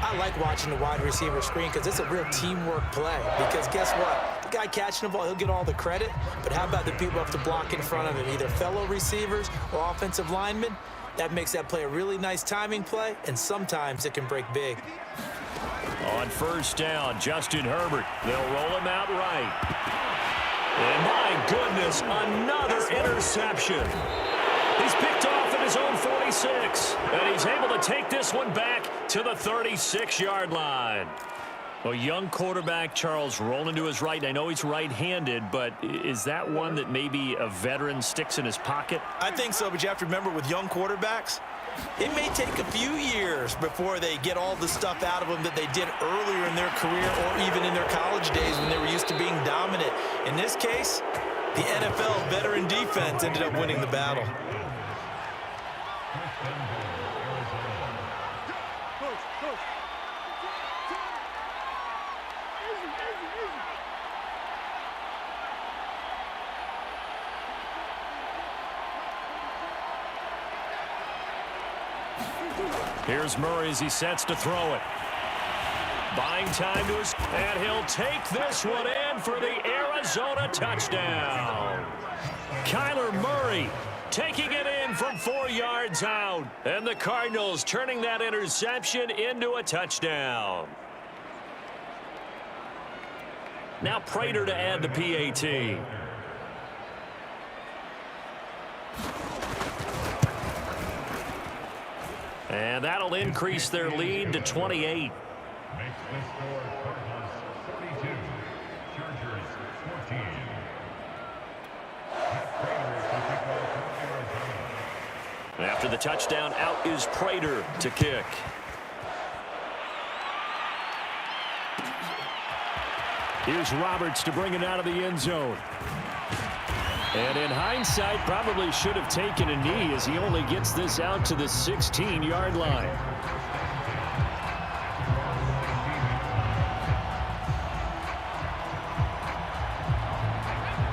I like watching the wide receiver screen because it's a real teamwork play. Because guess what? The guy catching the ball, he'll get all the credit. But how about the people who have to block in front of him, either fellow receivers or offensive linemen? That makes that play a really nice timing play, and sometimes it can break big. On 1st down, Justin Herbert. They'll roll him out right. And my goodness, another interception. He's picked off at his own 46, and he's able to take this one back to the 36-yard line. A young quarterback, Charles, rolling to his right. I know he's right-handed, but is that one that maybe a veteran sticks in his pocket? I think so, but you have to remember with young quarterbacks, it may take a few years before they get all the stuff out of them that they did earlier in their career or even in their college days when they were used to being dominant. In this case, the NFL veteran defense ended up winning the battle. Here's Murray as he sets to throw it. Buying time to his, and he'll take this one in for the Arizona touchdown. Kyler Murray taking it in from 4 yards out, and the Cardinals turning that interception into a touchdown. Now Prater to add the PAT. And that'll increase their lead to 28. After the touchdown, out is Prater to kick. Here's Roberts to bring it out of the end zone. And in hindsight, probably should have taken a knee as he only gets this out to the 16-yard line.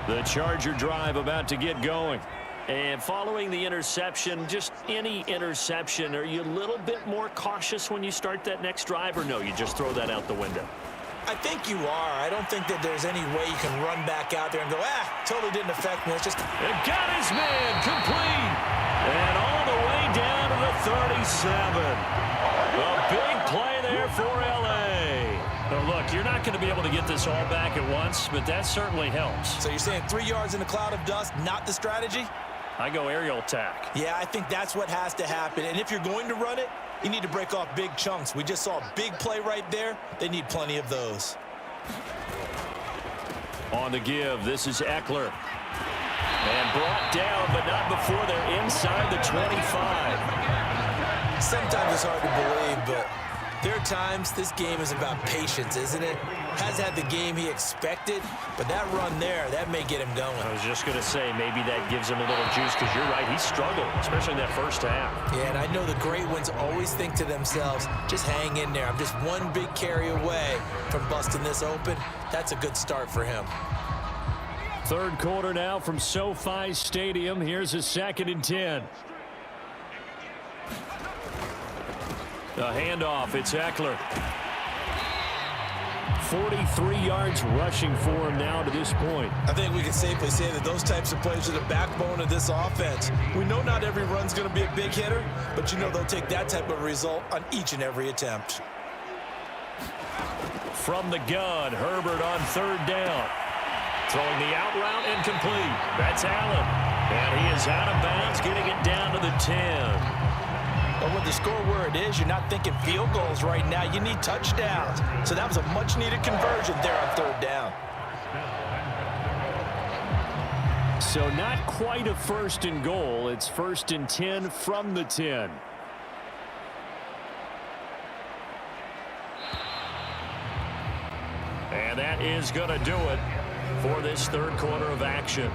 The Charger drive about to get going. And following the interception, just any interception, are you a little bit more cautious when you start that next drive, or no, you just throw that out the window? I think you are. I don't think that there's any way you can run back out there and go, totally didn't affect me. It's just... And got his man complete. And all the way down to the 37. A big play there for L.A. Now look, you're not going to be able to get this all back at once, but that certainly helps. So you're saying 3 yards in a cloud of dust, not the strategy? I go aerial attack. Yeah, I think that's what has to happen. And if you're going to run it, you need to break off big chunks. We just saw a big play right there. They need plenty of those. On the give, this is Eckler. And brought down, but not before they're inside the 25. Sometimes it's hard to believe, but there are times this game is about patience, isn't it? Hasn't had the game he expected, but that run there, that may get him going. I was just going to say, maybe that gives him a little juice, because you're right, he struggled, especially in that first half. Yeah, and I know the great ones always think to themselves, just hang in there. I'm just one big carry away from busting this open. That's a good start for him. Third quarter now from SoFi Stadium. Here's a 2nd and 10. The handoff, it's Eckler. 43 yards rushing for him now to this point. I think we can safely say that those types of plays are the backbone of this offense. We know not every run's going to be a big hitter, but you know they'll take that type of result on each and every attempt. From the gun, Herbert on 3rd down. Throwing the out route incomplete. That's Allen. And he is out of bounds, getting it down to the 10. But with the score where it is, you're not thinking field goals right now. You need touchdowns. So that was a much-needed conversion there on 3rd down. So not quite a 1st and goal. It's 1st and 10 from the 10. And that is going to do it for this 3rd quarter of action.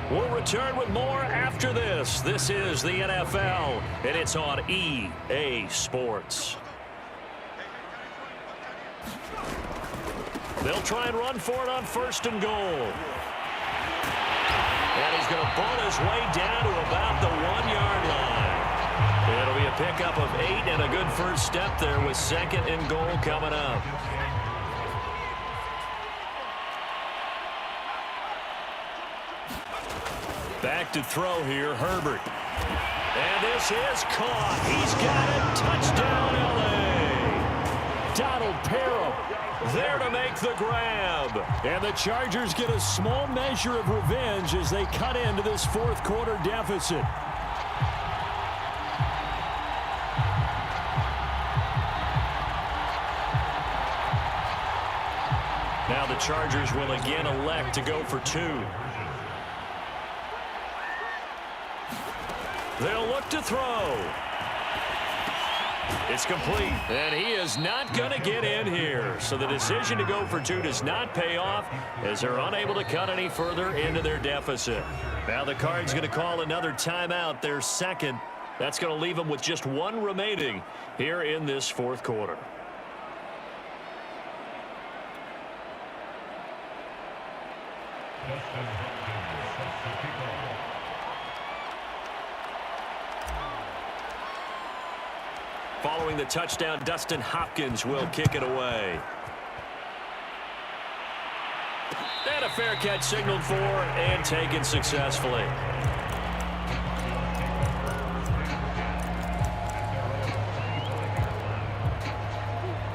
We'll return with more after this. This is the NFL, and it's on EA Sports. They'll try and run for it on 1st and goal. And he's going to ball his way down to about the 1-yard line. It'll be a pickup of 8 and a good first step there with 2nd and goal coming up. Back to throw here, Herbert. And this is caught. He's got it. Touchdown, L.A. Donald Parham there to make the grab. And the Chargers get a small measure of revenge as they cut into this 4th quarter deficit. Now the Chargers will again elect to go for 2. They'll look to throw. It's complete, and he is not going to get in here. So the decision to go for 2 does not pay off as they're unable to cut any further into their deficit. Now the Cards going to call another timeout, their 2nd. That's going to leave them with just 1 remaining here in this 4th quarter. Following the touchdown, Dustin Hopkins will kick it away. And a fair catch signaled for and taken successfully.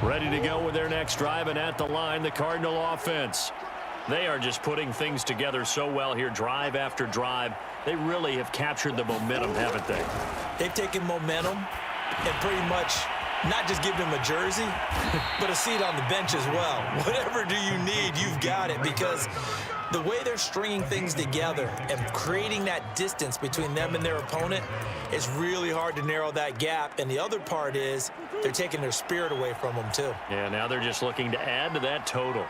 Ready to go with their next drive, and at the line, the Cardinal offense. They are just putting things together so well here, drive after drive. They really have captured the momentum, haven't they? They've taken momentum and pretty much not just give him a jersey, but a seat on the bench as well. Whatever do you need, you've got it, because the way they're stringing things together and creating that distance between them and their opponent is really hard to narrow that gap. And the other part is they're taking their spirit away from them too. Yeah, now they're just looking to add to that total.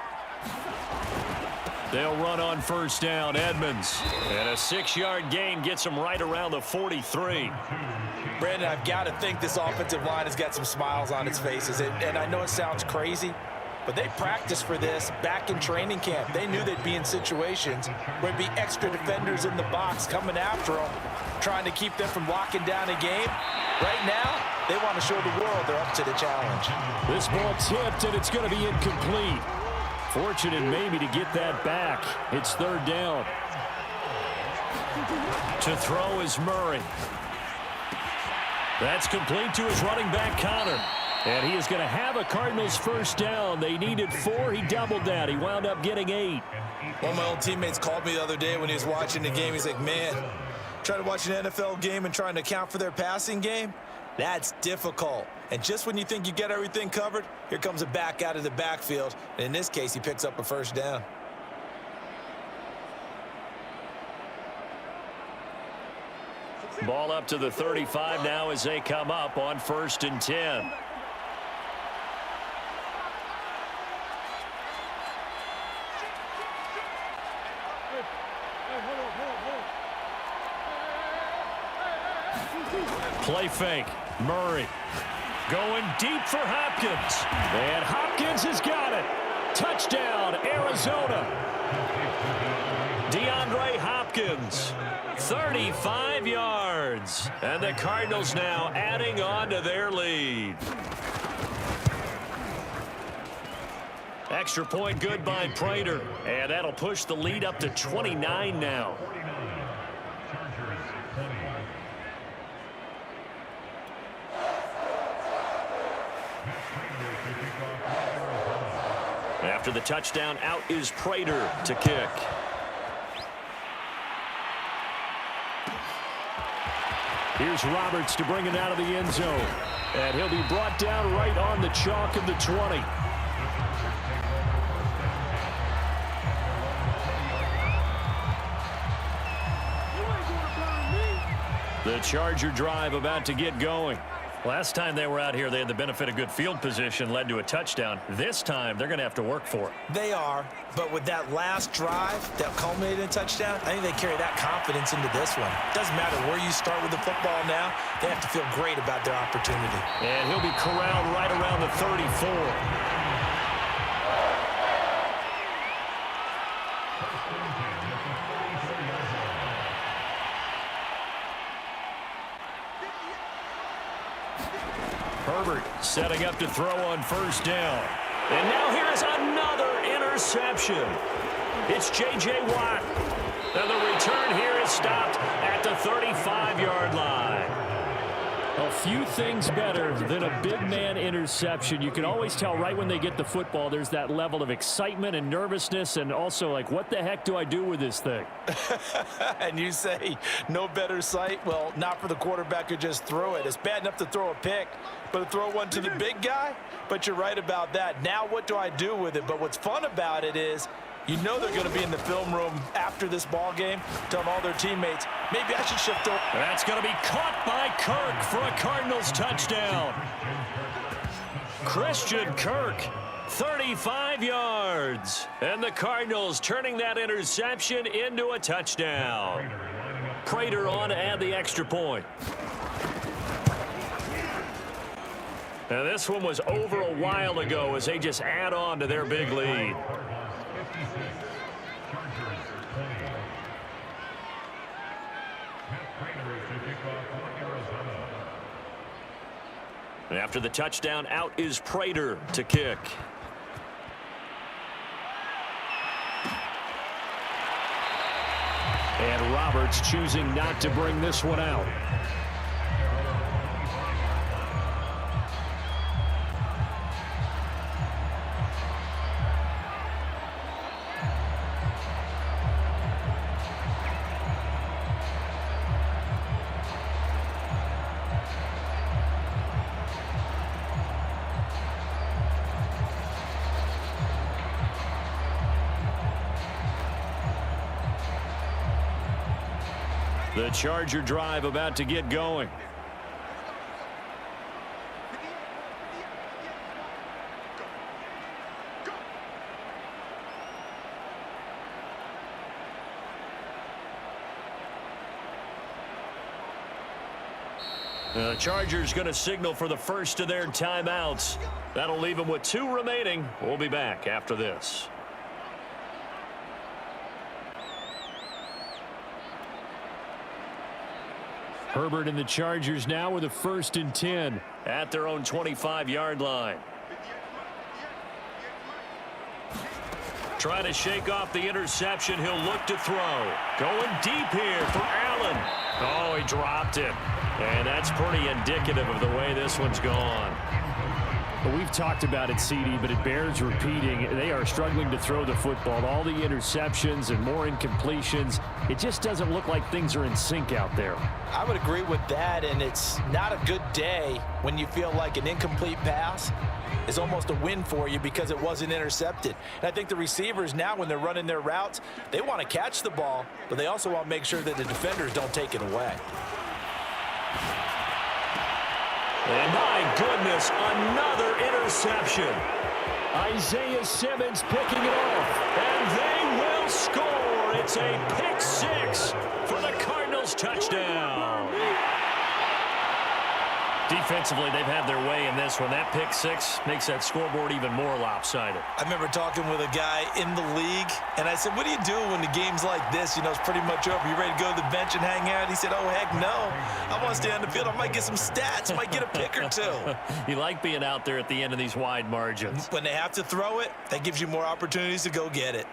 They'll run on 1st down, Edmonds. And a 6-yard gain gets them right around the 43. Brandon, I've got to think this offensive line has got some smiles on its faces. And I know it sounds crazy, but they practiced for this back in training camp. They knew they'd be in situations where there'd be extra defenders in the box coming after them, trying to keep them from locking down a game. Right now, they want to show the world they're up to the challenge. This ball tipped, and it's going to be incomplete. Fortunate maybe to get that back. It's 3rd down. To throw is Murray. That's complete to his running back, Connor. And he is going to have a Cardinals first down. They needed 4. He doubled that. He wound up getting 8. One of my old teammates called me the other day when he was watching the game. He's like, man, trying to watch an NFL game and trying to account for their passing game, that's difficult. And just when you think you get everything covered, here comes a back out of the backfield. And in this case, he picks up a first down. Ball up to the 35 now as they come up on 1st and 10. Play fake. Murray going deep for Hopkins. And Hopkins has got it. Touchdown, Arizona. DeAndre Hopkins, 35 yards. And the Cardinals now adding on to their lead. Extra point good by Prater. And that'll push the lead up to 29 now. After the touchdown, out is Prater to kick. Here's Roberts to bring it out of the end zone. And he'll be brought down right on the chalk of the 20. The Charger drive about to get going. Last time they were out here, they had the benefit of good field position, led to a touchdown. This time, they're going to have to work for it. They are, but with that last drive that culminated in a touchdown, I think they carry that confidence into this one. Doesn't matter where you start with the football now, they have to feel great about their opportunity. And he'll be corralled right around the 34. Herbert setting up to throw on 1st down. And now here's another interception. It's J.J. Watt. And the return here is stopped at the 35-yard line. A few things better than a big man interception. You can always tell right when they get the football, there's that level of excitement and nervousness, and also like, what the heck do I do with this thing? And you say no better sight? Well, not for the quarterback who just threw it. It's bad enough to throw a pick, but to throw one to the big guy? But you're right about that. Now what do I do with it? But what's fun about it is you know they're going to be in the film room after this ball game, telling all their teammates, maybe I should shift over. That's going to be caught by Kirk for a Cardinals touchdown. Christian Kirk, 35 yards. And the Cardinals turning that interception into a touchdown. Prater on to add the extra point. Now this one was over a while ago as they just add on to their big lead. And after the touchdown, out is Prater to kick. And Roberts choosing not to bring this one out. The Charger drive about to get going. The Chargers going to signal for the first of their timeouts. That'll leave them with 2 remaining. We'll be back after this. Herbert and the Chargers now with a 1st and 10 at their own 25-yard line. Trying to shake off the interception. He'll look to throw. Going deep here for Allen. Oh, he dropped it. And that's pretty indicative of the way this one's gone. Well, we've talked about it, CD, but it bears repeating. They are struggling to throw the football. All the interceptions and more incompletions. It just doesn't look like things are in sync out there. I would agree with that, and it's not a good day when you feel like an incomplete pass is almost a win for you because it wasn't intercepted. And I think the receivers now, when they're running their routes, they want to catch the ball, but they also want to make sure that the defenders don't take it away. And my goodness, another interception. Isaiah Simmons picking it off. And they will score. It's a pick six for the Cardinals touchdown. Defensively, they've had their way in this one. That pick six makes that scoreboard even more lopsided. I remember talking with a guy in the league, and I said, what do you do when the game's like this? You know, it's pretty much over. You ready to go to the bench and hang out? He said, oh, heck no. I want to stay on the field. I might get some stats. I might get a pick or two. You like being out there at the end of these wide margins. When they have to throw it, that gives you more opportunities to go get it.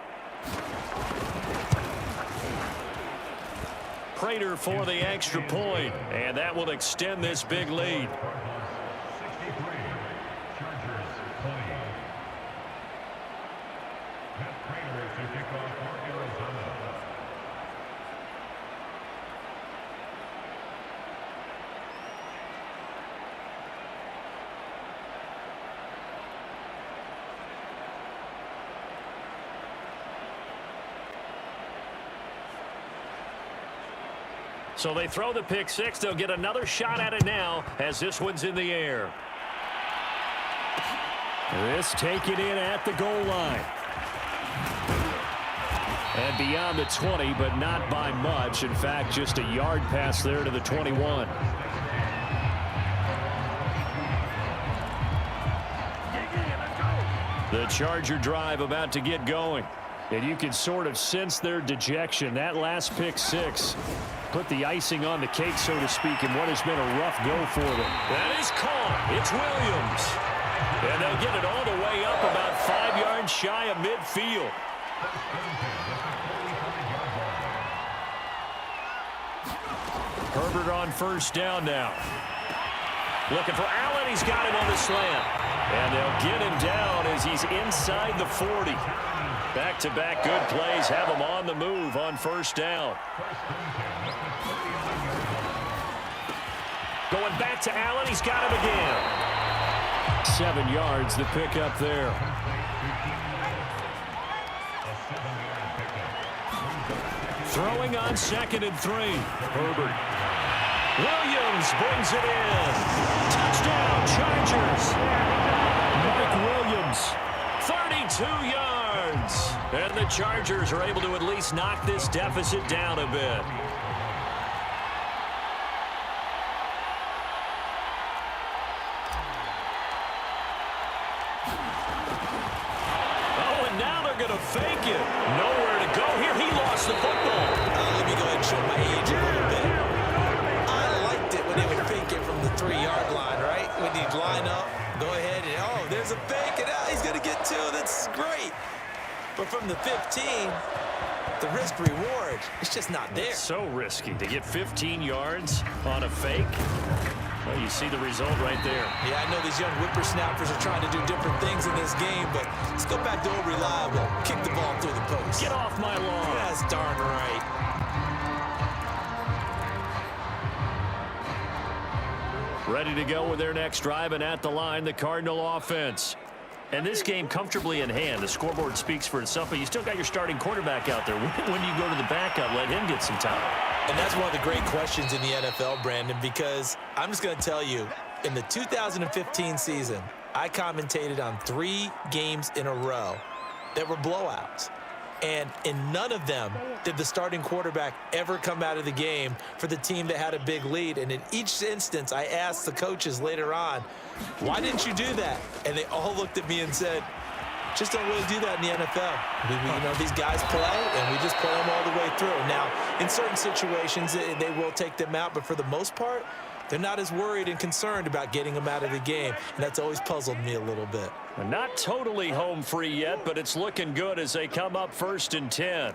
Prater for the extra point, and that will extend this big lead. So they throw the pick six. They'll get another shot at it now as this one's in the air. This taken in at the goal line. And beyond the 20, but not by much. In fact, just a yard pass there to the 21. The Charger drive about to get going. And you can sort of sense their dejection. That last pick six put the icing on the cake, so to speak, in what has been a rough go for them. That is caught. It's Williams. And they'll get it all the way up about 5 yards shy of midfield. Herbert on first down now. Looking for Allen. He's got him on the slant. And they'll get him down as he's inside the 40. Back-to-back good plays have him on the move on first down. Going back to Allen. He's got him again. 7 yards, the pickup there. Throwing on 2nd and 3. Herbert. Williams brings it in. Touchdown, Chargers. Mike Williams. 32 yards. And the Chargers are able to at least knock this deficit down a bit. Oh, and now they're going to fake it. Nowhere to go here. He lost the football. Let me go ahead and show my age a little bit. I liked it when they would fake it from the 3-yard line, right? When you line up, go ahead and, oh, there's a fake, and he's going to get 2. That's great. But from the 15, the risk-reward, it's just not there. It's so risky to get 15 yards on a fake. Well, you see the result right there. Yeah, I know these young whippersnappers are trying to do different things in this game, but let's go back to old reliable. Kick the ball through the post. Get off my lawn. That's darn right. Ready to go with their next drive, and at the line, the Cardinal offense. And this game comfortably in hand. The scoreboard speaks for itself, but you still got your starting quarterback out there. When you go to the backup, let him get some time. And that's one of the great questions in the NFL, Brandon, because I'm just going to tell you, in the 2015 season, I commentated on 3 games in a row that were blowouts. And in none of them did the starting quarterback ever come out of the game for the team that had a big lead. And in each instance, I asked the coaches later on, why didn't you do that? And they all looked at me and said, just don't really do that in the NFL. You know, these guys play, and we just play them all the way through. Now, in certain situations, they will take them out, but for the most part, they're not as worried and concerned about getting him out of the game, and that's always puzzled me a little bit. Not totally home free yet, but it's looking good as they come up 1st and 10.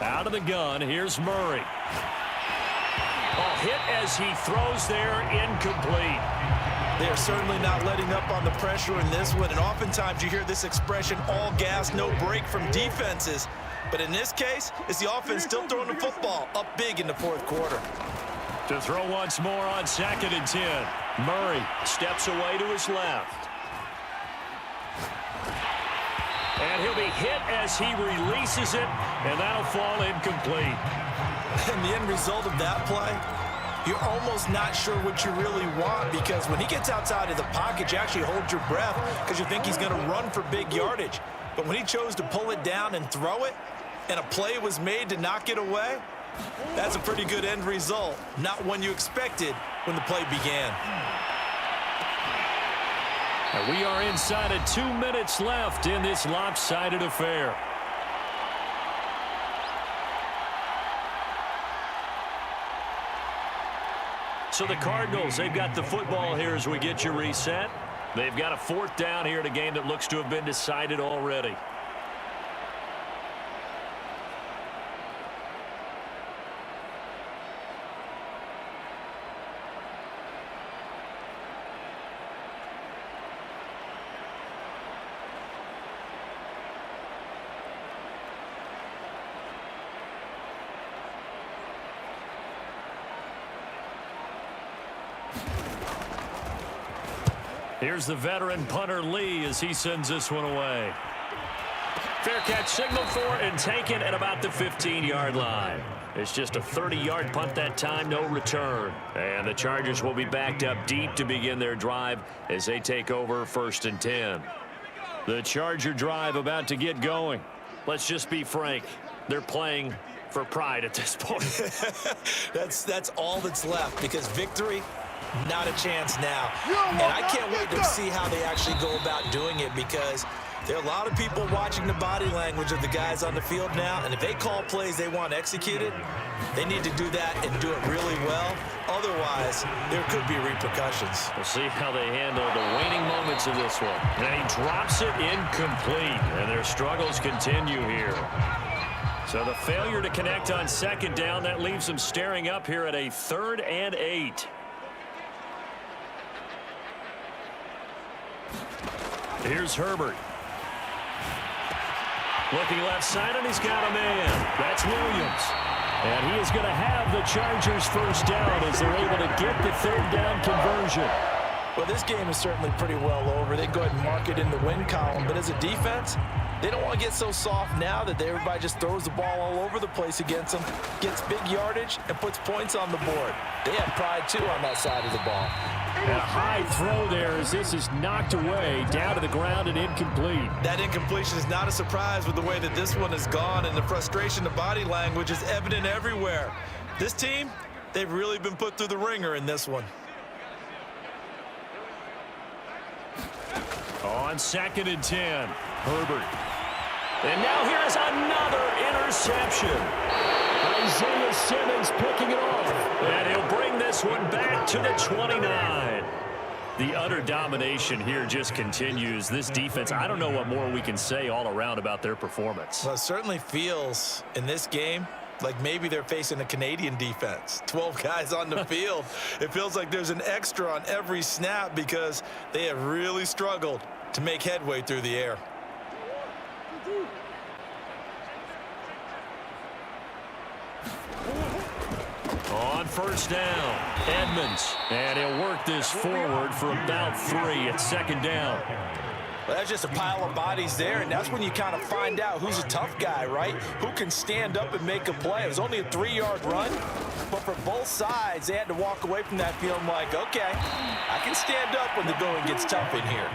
Out of the gun, here's Murray. Hit as he throws there, incomplete. They are certainly not letting up on the pressure in this one, and oftentimes you hear this expression, all gas, no break from defenses. But in this case, it's the offense still throwing the football up big in the 4th quarter. To throw once more on 2nd and 10. Murray steps away to his left. And he'll be hit as he releases it, and that'll fall incomplete. And the end result of that play, you're almost not sure what you really want, because when he gets outside of the pocket, you actually hold your breath because you think he's going to run for big yardage. But when he chose to pull it down and throw it, and a play was made to knock it away, that's a pretty good end result. Not one you expected when the play began. And we are inside of 2 minutes left in this lopsided affair. So the Cardinals, they've got the football here as we get you reset. They've got a 4th down here in a game that looks to have been decided already. Here's the veteran punter Lee as he sends this one away. Fair catch signaled for and taken at about the 15-yard line. It's just a 30-yard punt that time, no return. And the Chargers will be backed up deep to begin their drive as they take over 1st and 10. The Charger drive about to get going. Let's just be frank. They're playing for pride at this point. That's all that's left, because victory, not a chance now. And I can't wait to see how they actually go about doing it, because there are a lot of people watching the body language of the guys on the field now, and if they call plays they want executed, they need to do that and do it really well. Otherwise, there could be repercussions. We'll see how they handle the waning moments of this one. And he drops it incomplete, and their struggles continue here. So the failure to connect on 2nd down, that leaves them staring up here at a 3rd and 8. Here's Herbert. Looking left side, and he's got a man. That's Williams. And he is going to have the Chargers 1st down as they're able to get the 3rd down conversion. Well, this game is certainly pretty well over. They go ahead and mark it in the win column. But as a defense, they don't want to get so soft now that everybody just throws the ball all over the place against them, gets big yardage, and puts points on the board. They have pride, too, on that side of the ball. And a high throw there as this is knocked away, down to the ground and incomplete. That incompletion is not a surprise with the way that this one has gone, and the frustration, the body language is evident everywhere. This team, they've really been put through the ringer in this one. On 2nd and 10, Herbert. And now here's another interception. Isaiah Simmons picking it off. And he'll bring this one back to the 29. The utter domination here just continues. This defense, I don't know what more we can say all around about their performance. Well, it certainly feels in this game like maybe they're facing a Canadian defense. 12 guys on the field. It feels like there's an extra on every snap because they have really struggled to make headway through the air. On 1st down, Edmonds. And he'll work this forward for about 3 at 2nd down. Well, that's just a pile of bodies there, and that's when you kind of find out who's a tough guy, right? Who can stand up and make a play. It was only a 3-yard run, but for both sides, they had to walk away from that feeling like, okay, I can stand up when the going gets tough in here.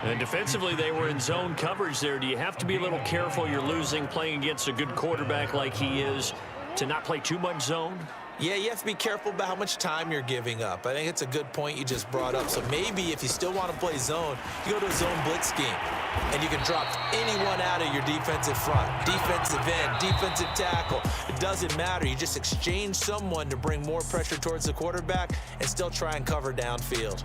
And defensively, they were in zone coverage there. Do you have to be a little careful? You're losing, playing against a good quarterback like he is, to not play too much zone? Yeah, you have to be careful about how much time you're giving up. I think it's a good point you just brought up. So maybe if you still want to play zone, you go to a zone blitz scheme, and you can drop anyone out of your defensive front, defensive end, defensive tackle. It It doesn't matter. You just exchange someone to bring more pressure towards the quarterback and still try and cover downfield.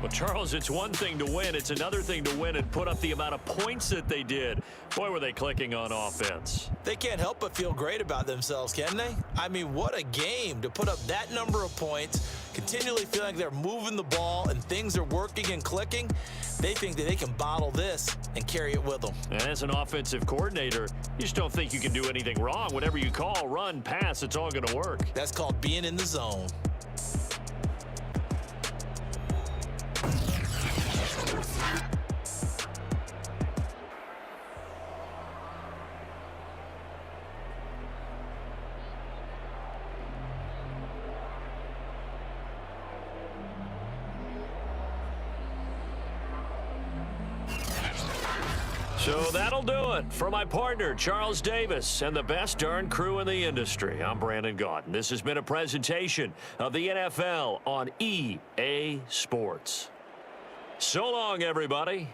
Well, Charles, it's one thing to win. It's another thing to win and put up the amount of points that they did. Boy, were they clicking on offense. They can't help but feel great about themselves, can they? I mean, what a game to put up that number of points, continually feel like they're moving the ball and things are working and clicking. They think that they can bottle this and carry it with them. And as an offensive coordinator, you just don't think you can do anything wrong. Whatever you call, run, pass, it's all going to work. That's called being in the zone. So that'll do it for my partner, Charles Davis, and the best darn crew in the industry. I'm Brandon Gaudin. This has been a presentation of the NFL on EA Sports. So long, everybody.